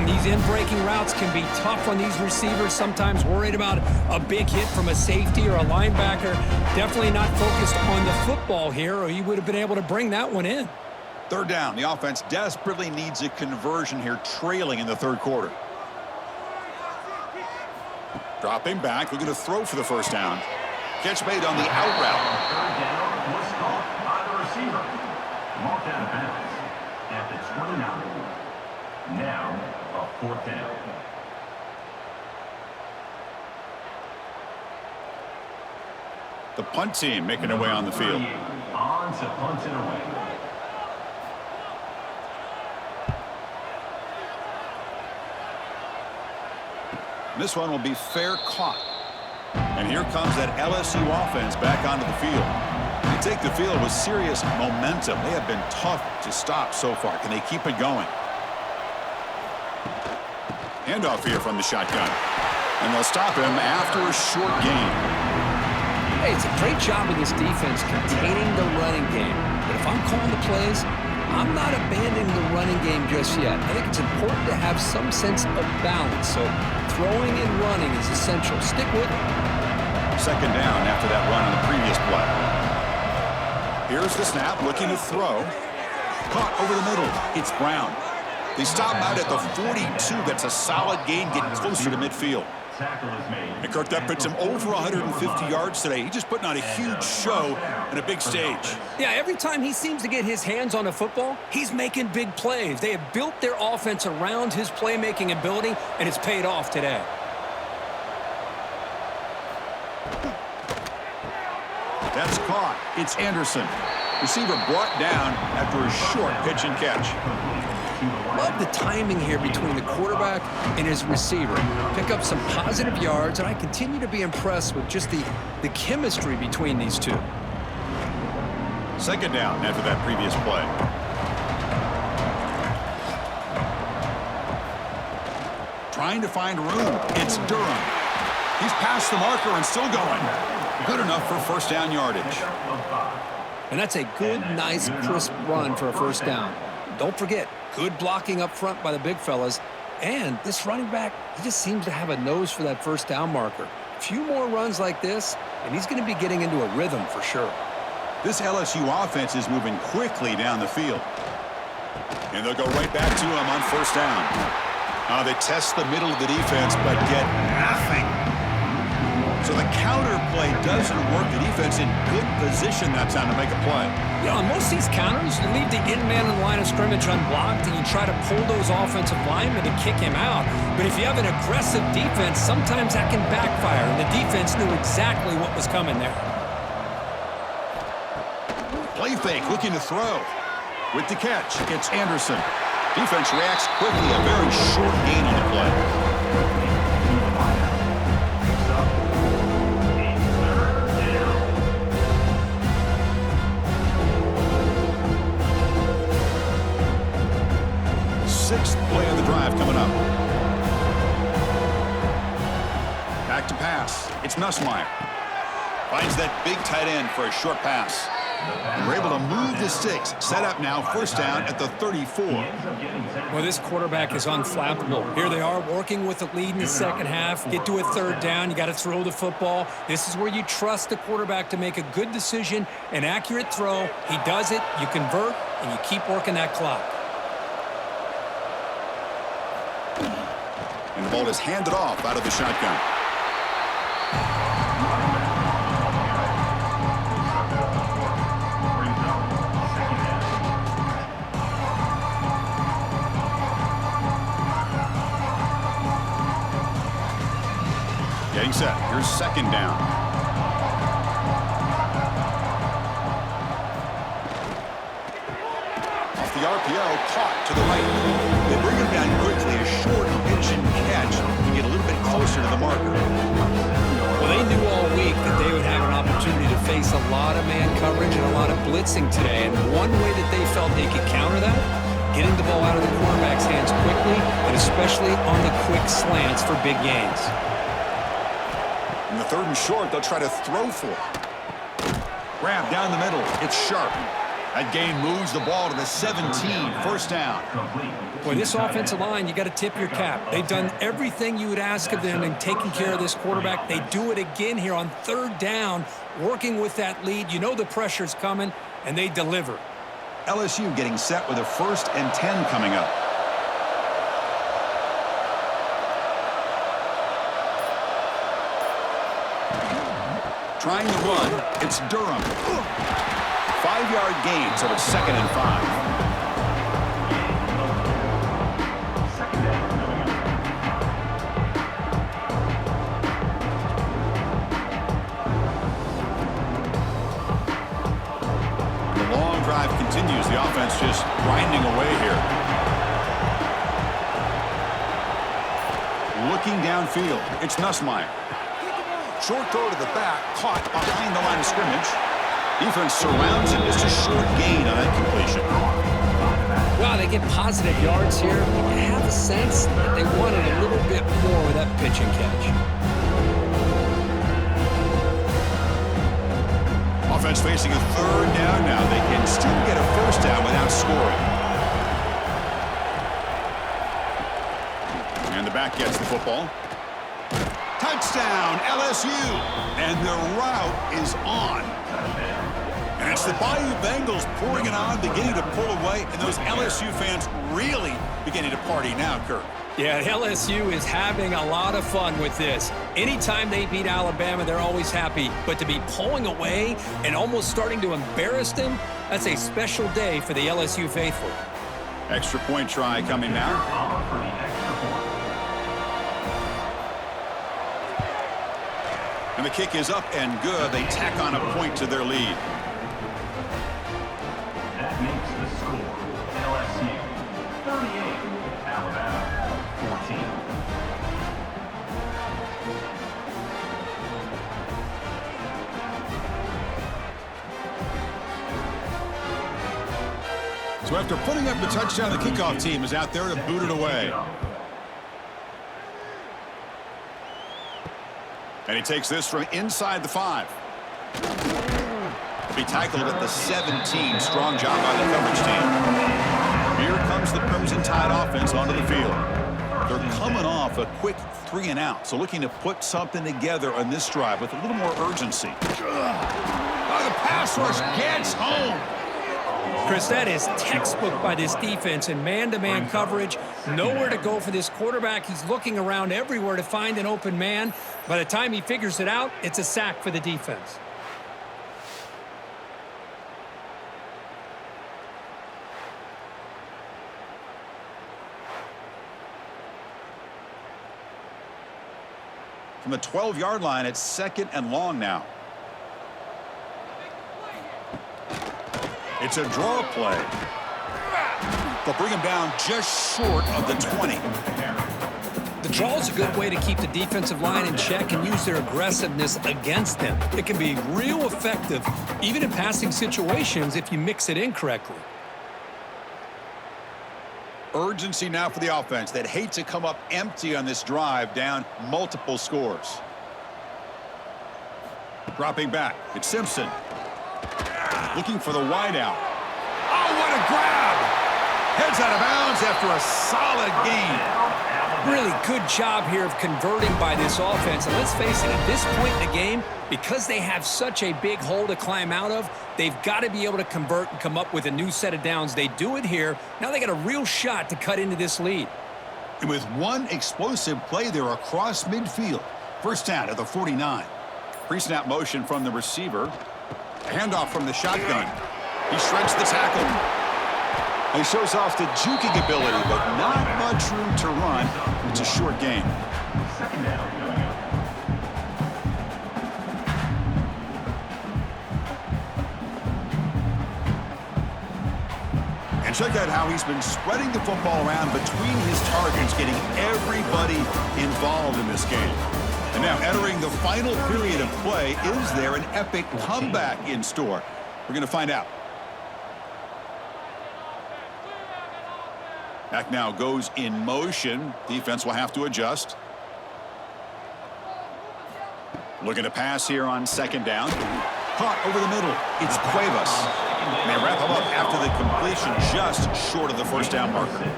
Speaker 4: These in-breaking routes can be tough on these receivers, sometimes worried about a big hit from a safety or a linebacker. Definitely not focused on the football here, or he would have been able to bring that one in.
Speaker 1: 3rd down. The offense desperately needs a conversion here, trailing in the 3rd quarter. Dropping back, looking to throw for the 1st down. Catch made on the out route.
Speaker 3: 3rd down was caught by the receiver. Marked out of bounds at the 29. Now, a 4th down.
Speaker 1: The punt team making their way on the field.
Speaker 3: On to punt it away.
Speaker 1: This one will be fair caught. And here comes that LSU offense back onto the field. They take the field with serious momentum. They have been tough to stop so far. Can they keep it going? Handoff here from the shotgun. And they'll stop him after a short gain.
Speaker 2: Hey, it's a great job of this defense containing the running game. But if I'm calling the plays, I'm not abandoning the running game just yet. I think it's important to have some sense of balance. So throwing and running is essential. Stick with it.
Speaker 1: 2nd down after that run on the previous play. Here's the snap, looking to throw. Caught over the middle. It's Brown. They stop out at the 42. That's a solid gain, getting closer to midfield. And Kirk, that puts him over 150 yards today. He's just putting on a huge show and a big stage.
Speaker 4: Yeah, every time he seems to get his hands on the football, he's making big plays. They have built their offense around his playmaking ability, and it's paid off today.
Speaker 1: That's caught. It's Anderson. Receiver brought down after a short pitch and catch.
Speaker 2: Love the timing here between the quarterback and his receiver. Pick up some positive yards, and I continue to be impressed with just the chemistry between these two.
Speaker 1: 2nd down after that previous play. Trying to find room. It's Durham. He's past the marker and still going. Good enough for 1st down yardage.
Speaker 2: And that's a good, nice, crisp run for a 1st down. Don't forget, good blocking up front by the big fellas. And this running back, he just seems to have a nose for that 1st down marker. A few more runs like this, and he's going to be getting into a rhythm for sure.
Speaker 1: This LSU offense is moving quickly down the field. And they'll go right back to him on 1st down. They test the middle of the defense, but get nothing. So the counter play doesn't work. The defense in good position that time to make a play.
Speaker 4: You know, on most of these counters, you leave the in-man in the line of scrimmage unblocked, and you try to pull those offensive linemen to kick him out. But if you have an aggressive defense, sometimes that can backfire, and the defense knew exactly what was coming there.
Speaker 1: Play fake, looking to throw. With the catch, it's Anderson. Defense reacts quickly, a very short gain on the play. Sixth play of the drive coming up. Back to pass. It's Nussmeier. Finds that big tight end for a short pass. And we're able to move the sticks. Set up now, 1st down at the 34.
Speaker 4: Well, this quarterback is unflappable. Here they are working with the lead in the 2nd half. Get to a 3rd down. You got to throw the football. This is where you trust the quarterback to make a good decision, an accurate throw. He does it, you convert, and you keep working that clock.
Speaker 1: And the ball is handed off out of the shotgun. Getting set. Here's 2nd down. Off the RPO, caught to the right. They bring him down quickly. A short pitch and catch. He closer to the marker.
Speaker 4: Well, they knew all week that they would have an opportunity to face a lot of man coverage and a lot of blitzing today. And one way that they felt they could counter that, getting the ball out of the quarterback's hands quickly, and especially on the quick slants for big gains.
Speaker 1: In the 3rd and short, they'll try to throw for it. Grab down the middle. It's sharp. That gain moves the ball to the 17. First down.
Speaker 4: Boy, this offensive line, you got to tip your cap. They've done everything you would ask of them in taking care of this quarterback. They do it again here on 3rd down, working with that lead. You know the pressure's coming, and they deliver.
Speaker 1: LSU getting set with a 1st and 10 coming up. Trying to run, it's Durham. 5-yard gain, so it's 2nd and 5. The long drive continues. The offense just grinding away here. Looking downfield, it's Nussmeier. Short throw to the back, caught behind the line of scrimmage. Defense surrounds him. Just a short gain on that completion.
Speaker 4: Wow, they get positive yards here. You have a sense that they wanted a little bit more with that pitch and catch.
Speaker 1: Offense facing a 3rd down now. They can still get a 1st down without scoring. And the back gets the football. Touchdown, LSU. And the route is on. And it's the Bayou Bengals pouring it on, beginning to pull away, and those LSU fans really beginning to party now, Kirk.
Speaker 4: Yeah, LSU is having a lot of fun with this. Anytime they beat Alabama, they're always happy. But to be pulling away and almost starting to embarrass them, that's a special day for the LSU faithful.
Speaker 1: Extra point try coming now. And the kick is up and good. They tack on a point to their lead.
Speaker 3: That makes the score LSU 38, Alabama 14.
Speaker 1: So after putting up the touchdown, the kickoff team is out there to boot it away. And he takes this from inside the 5. He'll be tackled at the 17. Strong job by the coverage team. Here comes the Crimson Tide offense onto the field. They're coming off a quick 3 and out, so looking to put something together on this drive with a little more urgency. Oh, the pass rush gets home.
Speaker 4: Chris, that is textbook by this defense in man-to-man coverage. Nowhere to go for this quarterback. He's looking around everywhere to find an open man. By the time he figures it out, it's a sack for the defense.
Speaker 1: From the 12-yard line, it's 2nd and long now. It's a draw play. They'll bring him down just short of the 20.
Speaker 4: The draw is a good way to keep the defensive line in check and use their aggressiveness against them. It can be real effective, even in passing situations, if you mix it in correctly.
Speaker 1: Urgency now for the offense. They'd hate to come up empty on this drive, down multiple scores. Dropping back, it's Simpson. Looking for the wideout. Oh, what a grab! Heads out of bounds after a solid gain.
Speaker 4: Really good job here of converting by this offense. And let's face it, at this point in the game, because they have such a big hole to climb out of, they've got to be able to convert and come up with a new set of downs. They do it here. Now they got a real shot to cut into this lead.
Speaker 1: And with one explosive play there across midfield. First down at the 49. Pre-snap motion from the receiver. Handoff from the shotgun. He shreds the tackle. He shows off the juking ability, but not much room to run. It's a short gain.
Speaker 3: Second down coming up.
Speaker 1: And check out how he's been spreading the football around between his targets, getting everybody involved in this game. And now entering the final period of play, is there an epic comeback in store? We're going to find out. Back now goes in motion. Defense will have to adjust. Looking to pass here on second down. Caught over the middle. It's Cuevas. And they wrap him up after the completion just short of the first down marker.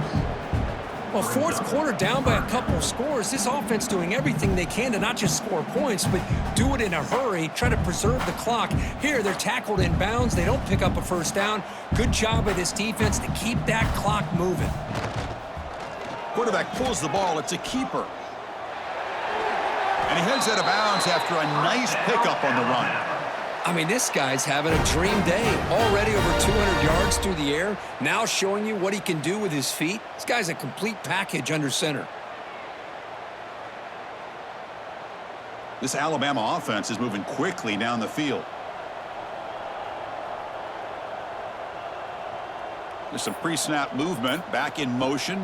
Speaker 4: Well, fourth quarter down by a couple of scores. This offense doing everything they can to not just score points, but do it in a hurry, try to preserve the clock. Here, they're tackled in bounds. They don't pick up a first down. Good job by this defense to keep that clock moving.
Speaker 1: Quarterback pulls the ball. It's a keeper. And he heads out of bounds after a nice pickup on the run.
Speaker 4: I mean, this guy's having a dream day. Already over 200 yards through the air. Now showing you what he can do with his feet. This guy's a complete package under center.
Speaker 1: This Alabama offense is moving quickly down the field. There's some pre-snap movement. Back in motion.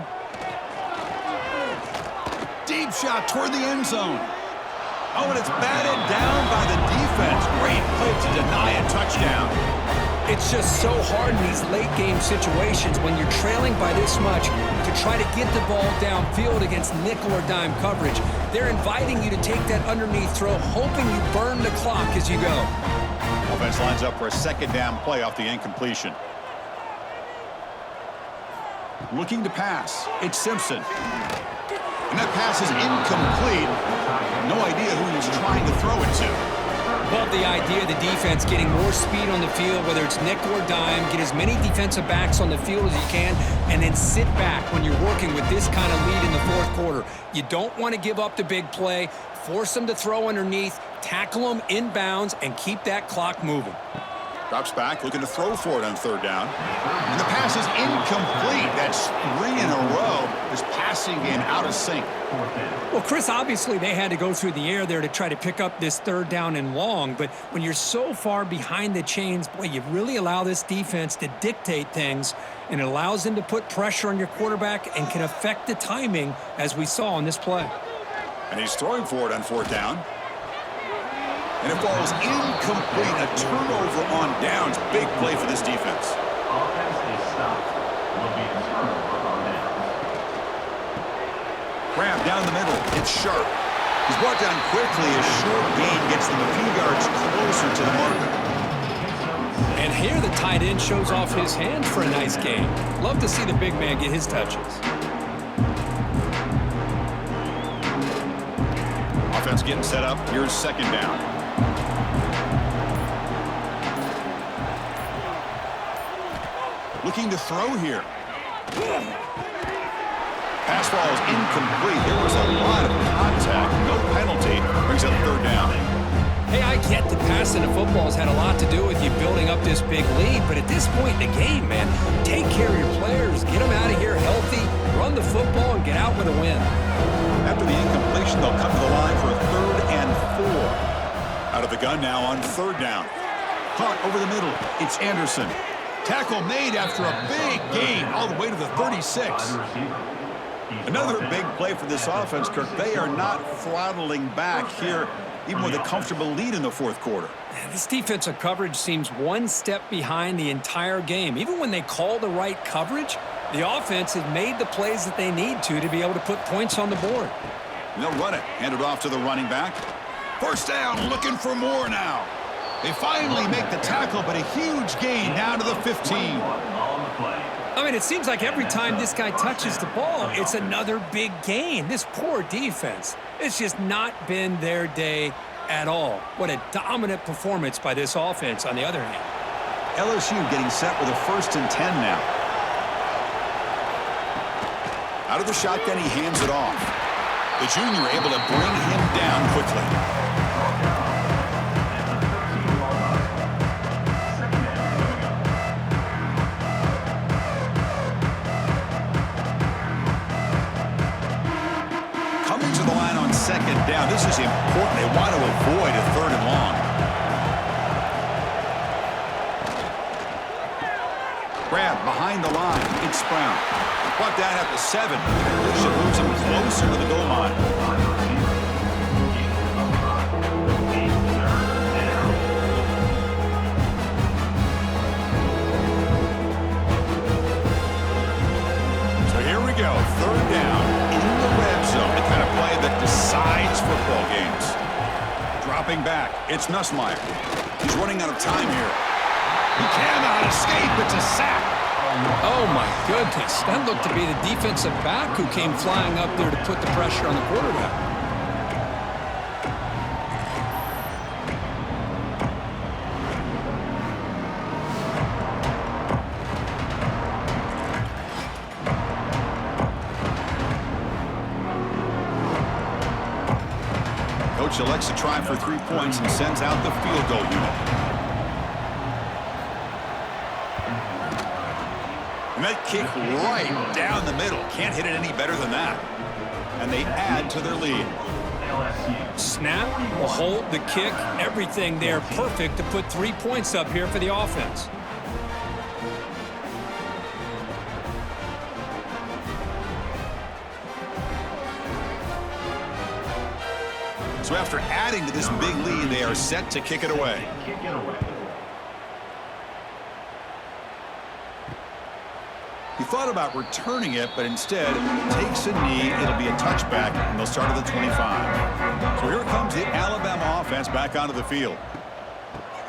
Speaker 1: Deep shot toward the end zone. Oh, and it's batted down by the defense. Great play to deny a touchdown.
Speaker 4: It's just so hard in these late game situations when you're trailing by this much to try to get the ball downfield against nickel or dime coverage. They're inviting you to take that underneath throw, hoping you burn the clock as you go.
Speaker 1: Offense lines up for a second down play off the incompletion. Looking to pass. It's Simpson. And that pass is incomplete. No idea who he's trying to throw it to.
Speaker 4: Love the idea of the defense getting more speed on the field, whether it's nickel or dime, get as many defensive backs on the field as you can, and then sit back when you're working with this kind of lead in the fourth quarter. You don't want to give up the big play, force them to throw underneath, tackle them in bounds, and keep that clock moving.
Speaker 1: Drops back, looking to throw for it on third down. And the pass is incomplete. That's 3 in a row. His passing game out of sync.
Speaker 4: Well, Chris, obviously they had to go through the air there to try to pick up this third down and long, but when you're so far behind the chains, boy, you really allow this defense to dictate things, and it allows them to put pressure on your quarterback and can affect the timing, as we saw on this play.
Speaker 1: And he's throwing for it on fourth down. And it falls incomplete. A turnover on downs. Big play for this defense.
Speaker 3: Offense is stopped. Will be a turnover on downs.
Speaker 1: Grab down the middle. It's Sharp. He's brought down quickly. A short gain gets them a few yards closer to the marker.
Speaker 4: And here the tight end shows off his hands for a nice gain. Love to see the big man get his touches.
Speaker 1: Offense getting set up. Here's second down. Looking to throw here. Pass ball is incomplete. There was a lot of contact. No penalty. Brings up third down.
Speaker 4: Hey, I get the passing of football has had a lot to do with you building up this big lead, but at this point in the game, man, take care of your players. Get them out of here healthy, run the football, and get out with a win.
Speaker 1: After the incompletion, they'll come to the line for a 3rd and 4. Out of the gun now on third down. Caught over the middle. It's Anderson. Tackle made after a big gain all the way to the 36. Another big play for this offense, Kirk. They are not throttling back here, even with a comfortable lead in the fourth quarter.
Speaker 4: This defensive coverage seems one step behind the entire game. Even when they call the right coverage, the offense has made the plays that they need to be able to put points on the board.
Speaker 1: And they'll run it. Hand it off to the running back. First down, looking for more now. They finally make the tackle, but a huge gain down to the 15.
Speaker 4: I mean, it seems like every time this guy touches the ball, it's another big gain. This poor defense, it's just not been their day at all. What a dominant performance by this offense on the other hand.
Speaker 1: LSU getting set with a 1st and 10 now. Out of the shotgun, he hands it off. The junior able to bring him down quickly. Second down. This is important. They want to avoid a 3rd and long. Grab behind the line. It's Brown. Brought down at the 7. This should move him closer to the goal line. So here we go. 3rd down in the red zone. The kind of play that decides football games. Dropping back. It's Nussmeier. He's running out of time here. He cannot escape. It's a sack.
Speaker 2: Oh, my goodness. That looked to be the defensive back who came flying up there to put the pressure on the quarterback.
Speaker 1: Coach elects to try for 3 points and sends out the field goal unit. And that kick right down the middle. Can't hit it any better than that. And they add to their lead.
Speaker 4: Snap, the hold, the kick, everything there perfect to put 3 points up here for the offense.
Speaker 1: So after adding to this big lead, they are set to kick it away. He thought about returning it, but instead takes a knee. It'll be a touchback, and they'll start at the 25. So here comes the Alabama offense back onto the field.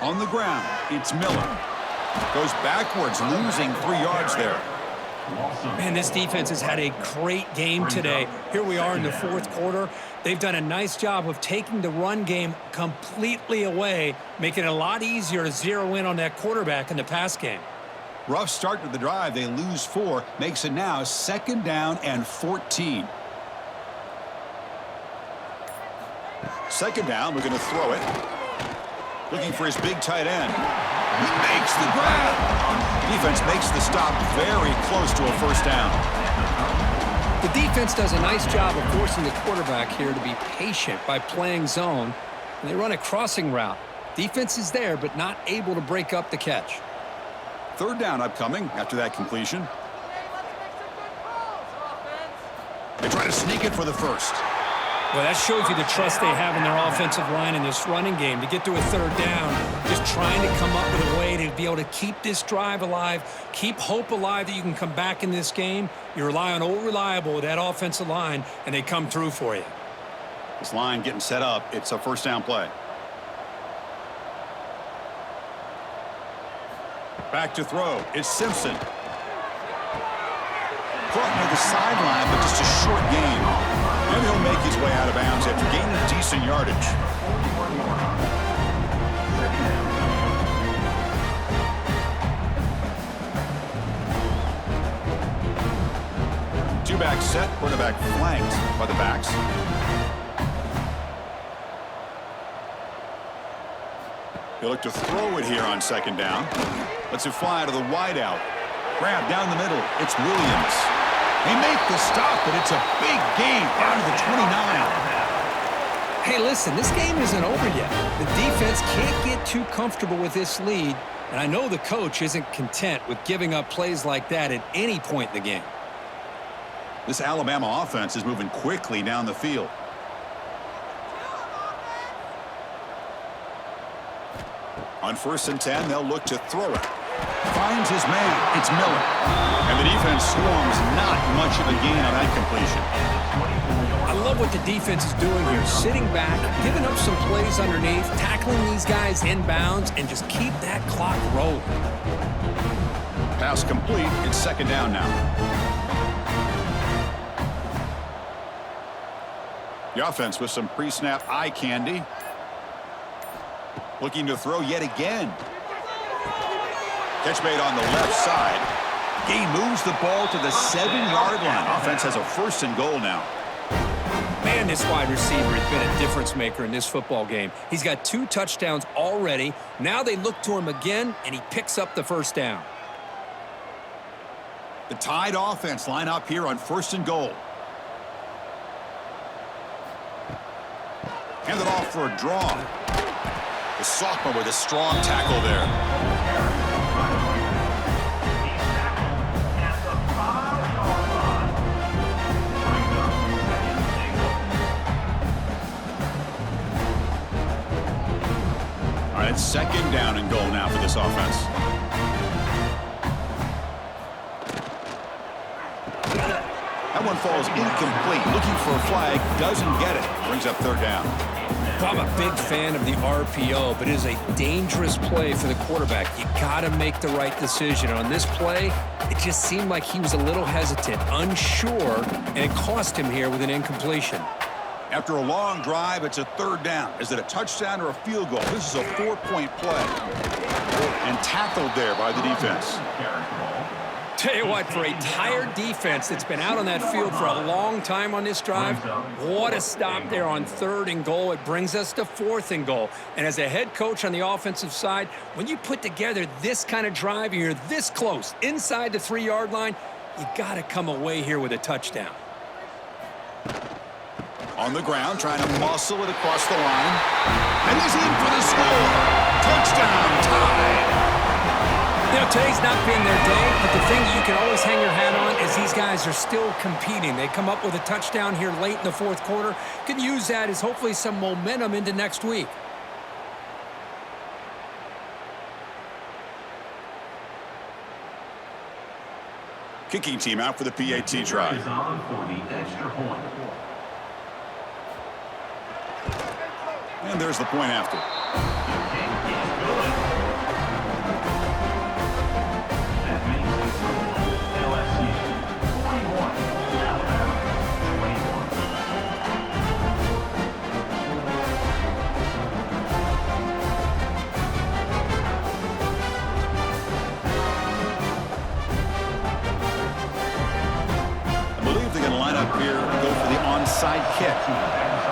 Speaker 1: On the ground, it's Miller. Goes backwards, losing 3 yards there.
Speaker 4: Man, this defense has had a great game today. Here we are in the 4th quarter. They've done a nice job of taking the run game completely away, making it a lot easier to zero in on that quarterback in the pass game.
Speaker 1: Rough start to the drive. They lose 4. Makes it now 2nd down and 14. 2nd down. We're going to throw it. Looking for his big tight end. He makes the grab. Defense makes the stop very close to a 1st down.
Speaker 2: The defense does a nice job of forcing the quarterback here to be patient by playing zone. And they run a crossing route. Defense is there, but not able to break up the catch.
Speaker 1: 3rd down upcoming after that completion. They try to sneak it for the 1st.
Speaker 4: Well, that shows you the trust they have in their offensive line in this running game. To get to a 3rd down, just trying to come up with a way to be able to keep this drive alive, keep hope alive that you can come back in this game. You rely on old reliable with that offensive line, and they come through for you.
Speaker 1: This line getting set up. It's a 1st down play. Back to throw. It's Simpson. Caught near the sideline, but just a short gain. And he'll make his way out of bounds after gaining decent yardage. Two-back set, quarterback flanked by the backs. He'll look to throw it here on 2nd down. Lets it fly to the wideout. Grab down the middle. It's Williams. They make the stop, but it's a big gain down to the 29.
Speaker 2: Hey, listen, this game isn't over yet. The defense can't get too comfortable with this lead, and I know the coach isn't content with giving up plays like that at any point in the game.
Speaker 1: This Alabama offense is moving quickly down the field. On 1st and 10, they'll look to throw it. Finds his man. It's Miller. And the defense swarms. Not much of a gain on that completion.
Speaker 2: I love what the defense is doing here. Sitting back, giving up some plays underneath, tackling these guys inbounds, and just keep that clock rolling.
Speaker 1: Pass complete. It's 2nd down now. The offense with some pre-snap eye candy. Looking to throw yet again. Catch made on the left side. Gain moves the ball to the 7-yard line. Offense has a 1st and goal now.
Speaker 2: Man, this wide receiver has been a difference maker in this football game. He's got 2 touchdowns already. Now they look to him again, and he picks up the 1st down.
Speaker 1: The Tide offense line up here on 1st and goal. Handed off for a draw. The sophomore with a strong tackle there. It's second down and goal now for this offense. That one falls incomplete. Looking for a flag, doesn't get it. Brings up third down.
Speaker 2: Well, I'm a big fan of the RPO, but it is a dangerous play for the quarterback. You got to make the right decision. On this play, it just seemed like he was a little hesitant, unsure, and it cost him here with an incompletion.
Speaker 1: After a long drive, it's a third down. Is it a touchdown or a field goal? This is a 4-point play. And tackled there by the defense.
Speaker 2: Tell you what, for a tired defense that's been out on that field for a long time on this drive, what a stop there on third and goal. It brings us to fourth and goal. And as a head coach on the offensive side, when you put together this kind of drive and you're this close inside the 3-yard line, you got to come away here with a touchdown.
Speaker 1: On the ground, trying to muscle it across the line. And he's in for the score. Touchdown, tied.
Speaker 4: You know, today's not been their day, but the thing you can always hang your hat on is these guys are still competing. They come up with a touchdown here late in the fourth quarter. Can use that as hopefully some momentum into next week.
Speaker 1: Kicking team out for the PAT try. And there's the point after. Here, go for the onside kick.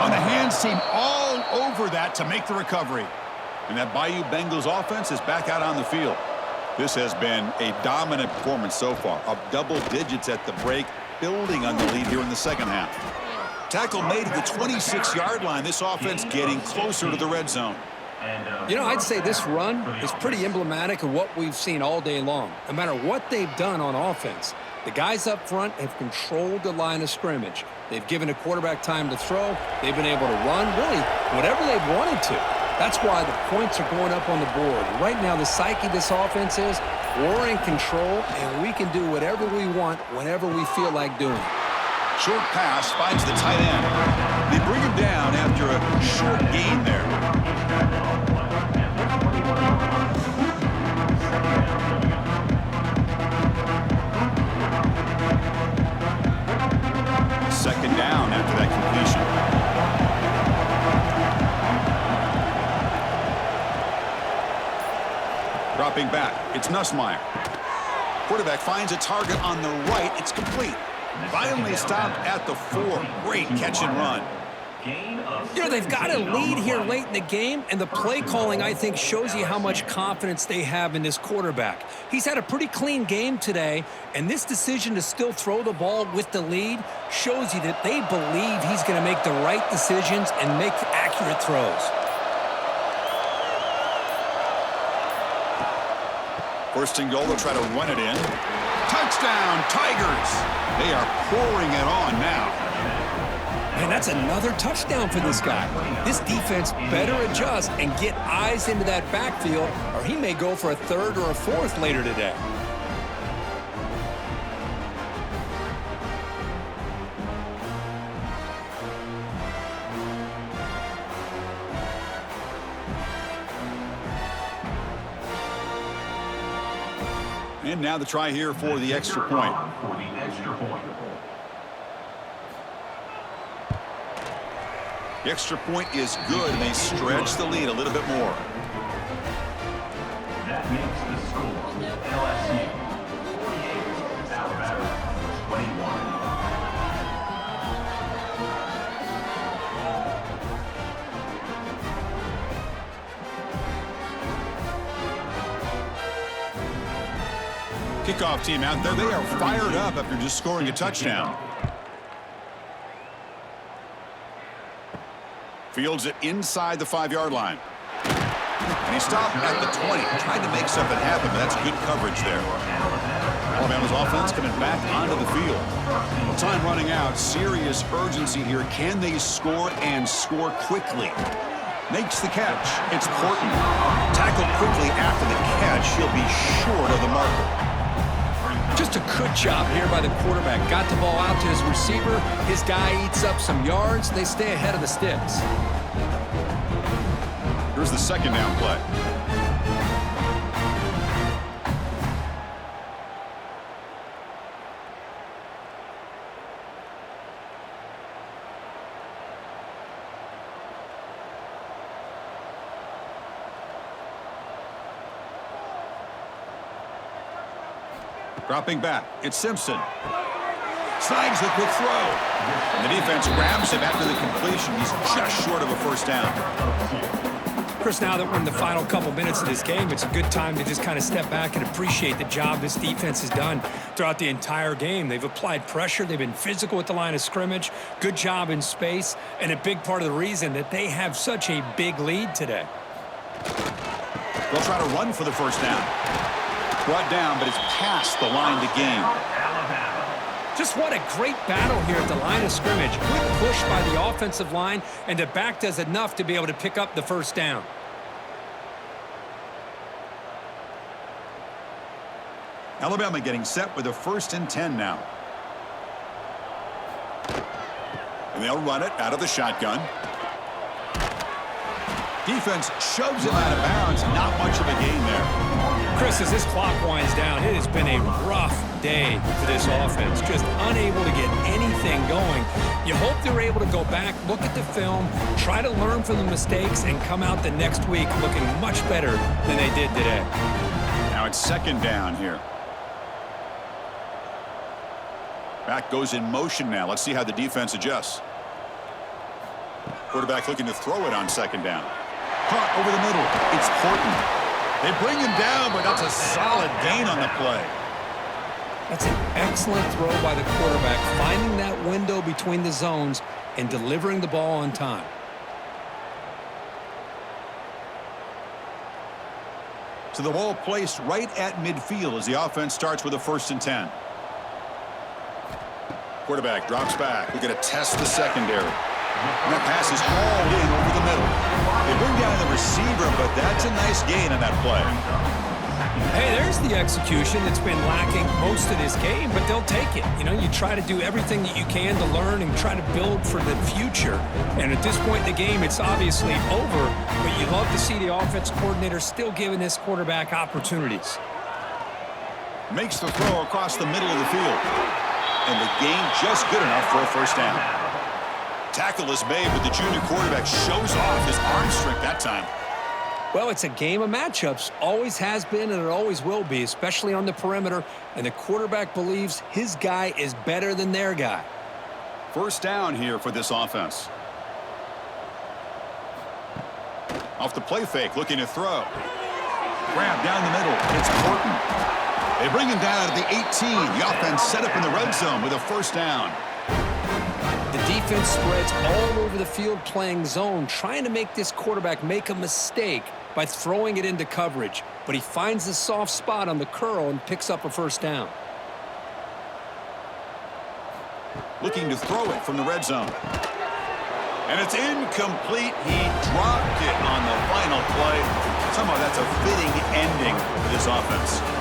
Speaker 1: On the hands team, all over that to make the recovery. And that Bayou Bengals offense is back out on the field. This has been a dominant performance so far, of double digits at the break, building on the lead here in the second half. Tackle made at the 26-yard line. This offense getting closer to the red zone.
Speaker 2: You know, I'd say this run is pretty emblematic of what we've seen all day long. No matter what they've done on offense, the guys up front have controlled the line of scrimmage. They've given a quarterback time to throw. They've been able to run, really, whatever they've wanted to. That's why the points are going up on the board. Right now, the psyche of this offense is we're in control, and we can do whatever we want whenever we feel like doing it.
Speaker 1: Short pass finds the tight end. They bring him down after a short gain there. Second down after that completion. Dropping back, it's Nussmeier. Quarterback finds a target on the right. It's complete. Finally stopped at the 4. Great catch and run.
Speaker 2: You know, they've got a lead here late in the game, and the play calling, I think, shows you how much confidence they have in this quarterback. He's had a pretty clean game today, and this decision to still throw the ball with the lead shows you that they believe he's going to make the right decisions and make accurate throws.
Speaker 1: First and goal, they'll try to run it in. Touchdown, Tigers! They are pouring it on now.
Speaker 2: And that's another touchdown for this guy. This defense better adjust and get eyes into that backfield, or he may go for a third or a fourth later today.
Speaker 1: And now the try here for the extra point. The extra point is good, and they stretch the lead a little bit more.
Speaker 3: That makes the score LSU 48, Alabama 21.
Speaker 1: Kickoff team out there. They are fired up after just scoring a touchdown. Fields it inside the 5-yard line. And he stopped at the 20. Tried to make something happen, but that's good coverage there. Alabama's offense coming back onto the field. Well, time running out. Serious urgency here. Can they score and score quickly? Makes the catch. It's Horton. Tackled quickly after the catch. He'll be short of the marker.
Speaker 2: Just a good job here by the quarterback. Got the ball out to his receiver. His guy eats up some yards. They stay ahead of the sticks.
Speaker 1: Here's the second down play. Dropping back, it's Simpson. Snags the quick throw. And the defense grabs him after the completion. He's just short of a first down.
Speaker 4: Chris, now that we're in the final couple minutes of this game, it's a good time to just kind of step back and appreciate the job this defense has done throughout the entire game. They've applied pressure. They've been physical at the line of scrimmage. Good job in space. And a big part of the reason that they have such a big lead today.
Speaker 1: They'll try to run for the first down. Brought down, but it's past the line to gain.
Speaker 4: Just what a great battle here at the line of scrimmage. Good push by the offensive line, and the back does enough to be able to pick up the first down.
Speaker 1: Alabama getting set with a 1st and 10 now. And they'll run it out of the shotgun. Defense shoves it out of bounds. Not much of a gain there.
Speaker 4: Chris, as this clock winds down, it has been a rough day for this offense. Just unable to get anything going. You hope they're able to go back, look at the film, try to learn from the mistakes, and come out the next week looking much better than they did today.
Speaker 1: Now it's second down here. Back goes in motion now. Let's see how the defense adjusts. Quarterback looking to throw it on second down. Caught over the middle. It's Horton. They bring him down, but that's a solid gain on the play.
Speaker 2: That's an excellent throw by the quarterback, finding that window between the zones and delivering the ball on time.
Speaker 1: So the ball placed right at midfield as the offense starts with a 1st and 10. Quarterback drops back. We're going to test the secondary. And that pass is hauled in over the middle. They bring down the receiver, but that's a nice gain on that play.
Speaker 4: Hey, there's the execution that's been lacking most of this game, but they'll take it. You know, you try to do everything that you can to learn and try to build for the future. And at this point in the game, it's obviously over, but you love to see the offense coordinator still giving this quarterback opportunities.
Speaker 1: Makes the throw across the middle of the field. And the gain just good enough for a first down. Tackle is made, but the junior quarterback shows off his arm strength that time.
Speaker 2: Well, it's a game of matchups. Always has been, and it always will be, especially on the perimeter. And the quarterback believes his guy is better than their guy.
Speaker 1: First down here for this offense. Off the play fake, looking to throw. Grab down the middle. It's Horton. They bring him down at the 18. The offense set up in the red zone with a first down.
Speaker 2: The defense spreads all over the field playing zone, trying to make this quarterback make a mistake by throwing it into coverage. But he finds the soft spot on the curl and picks up a first down.
Speaker 1: Looking to throw it from the red zone. And it's incomplete. He dropped it on the final play. Somehow that's a fitting ending for this offense.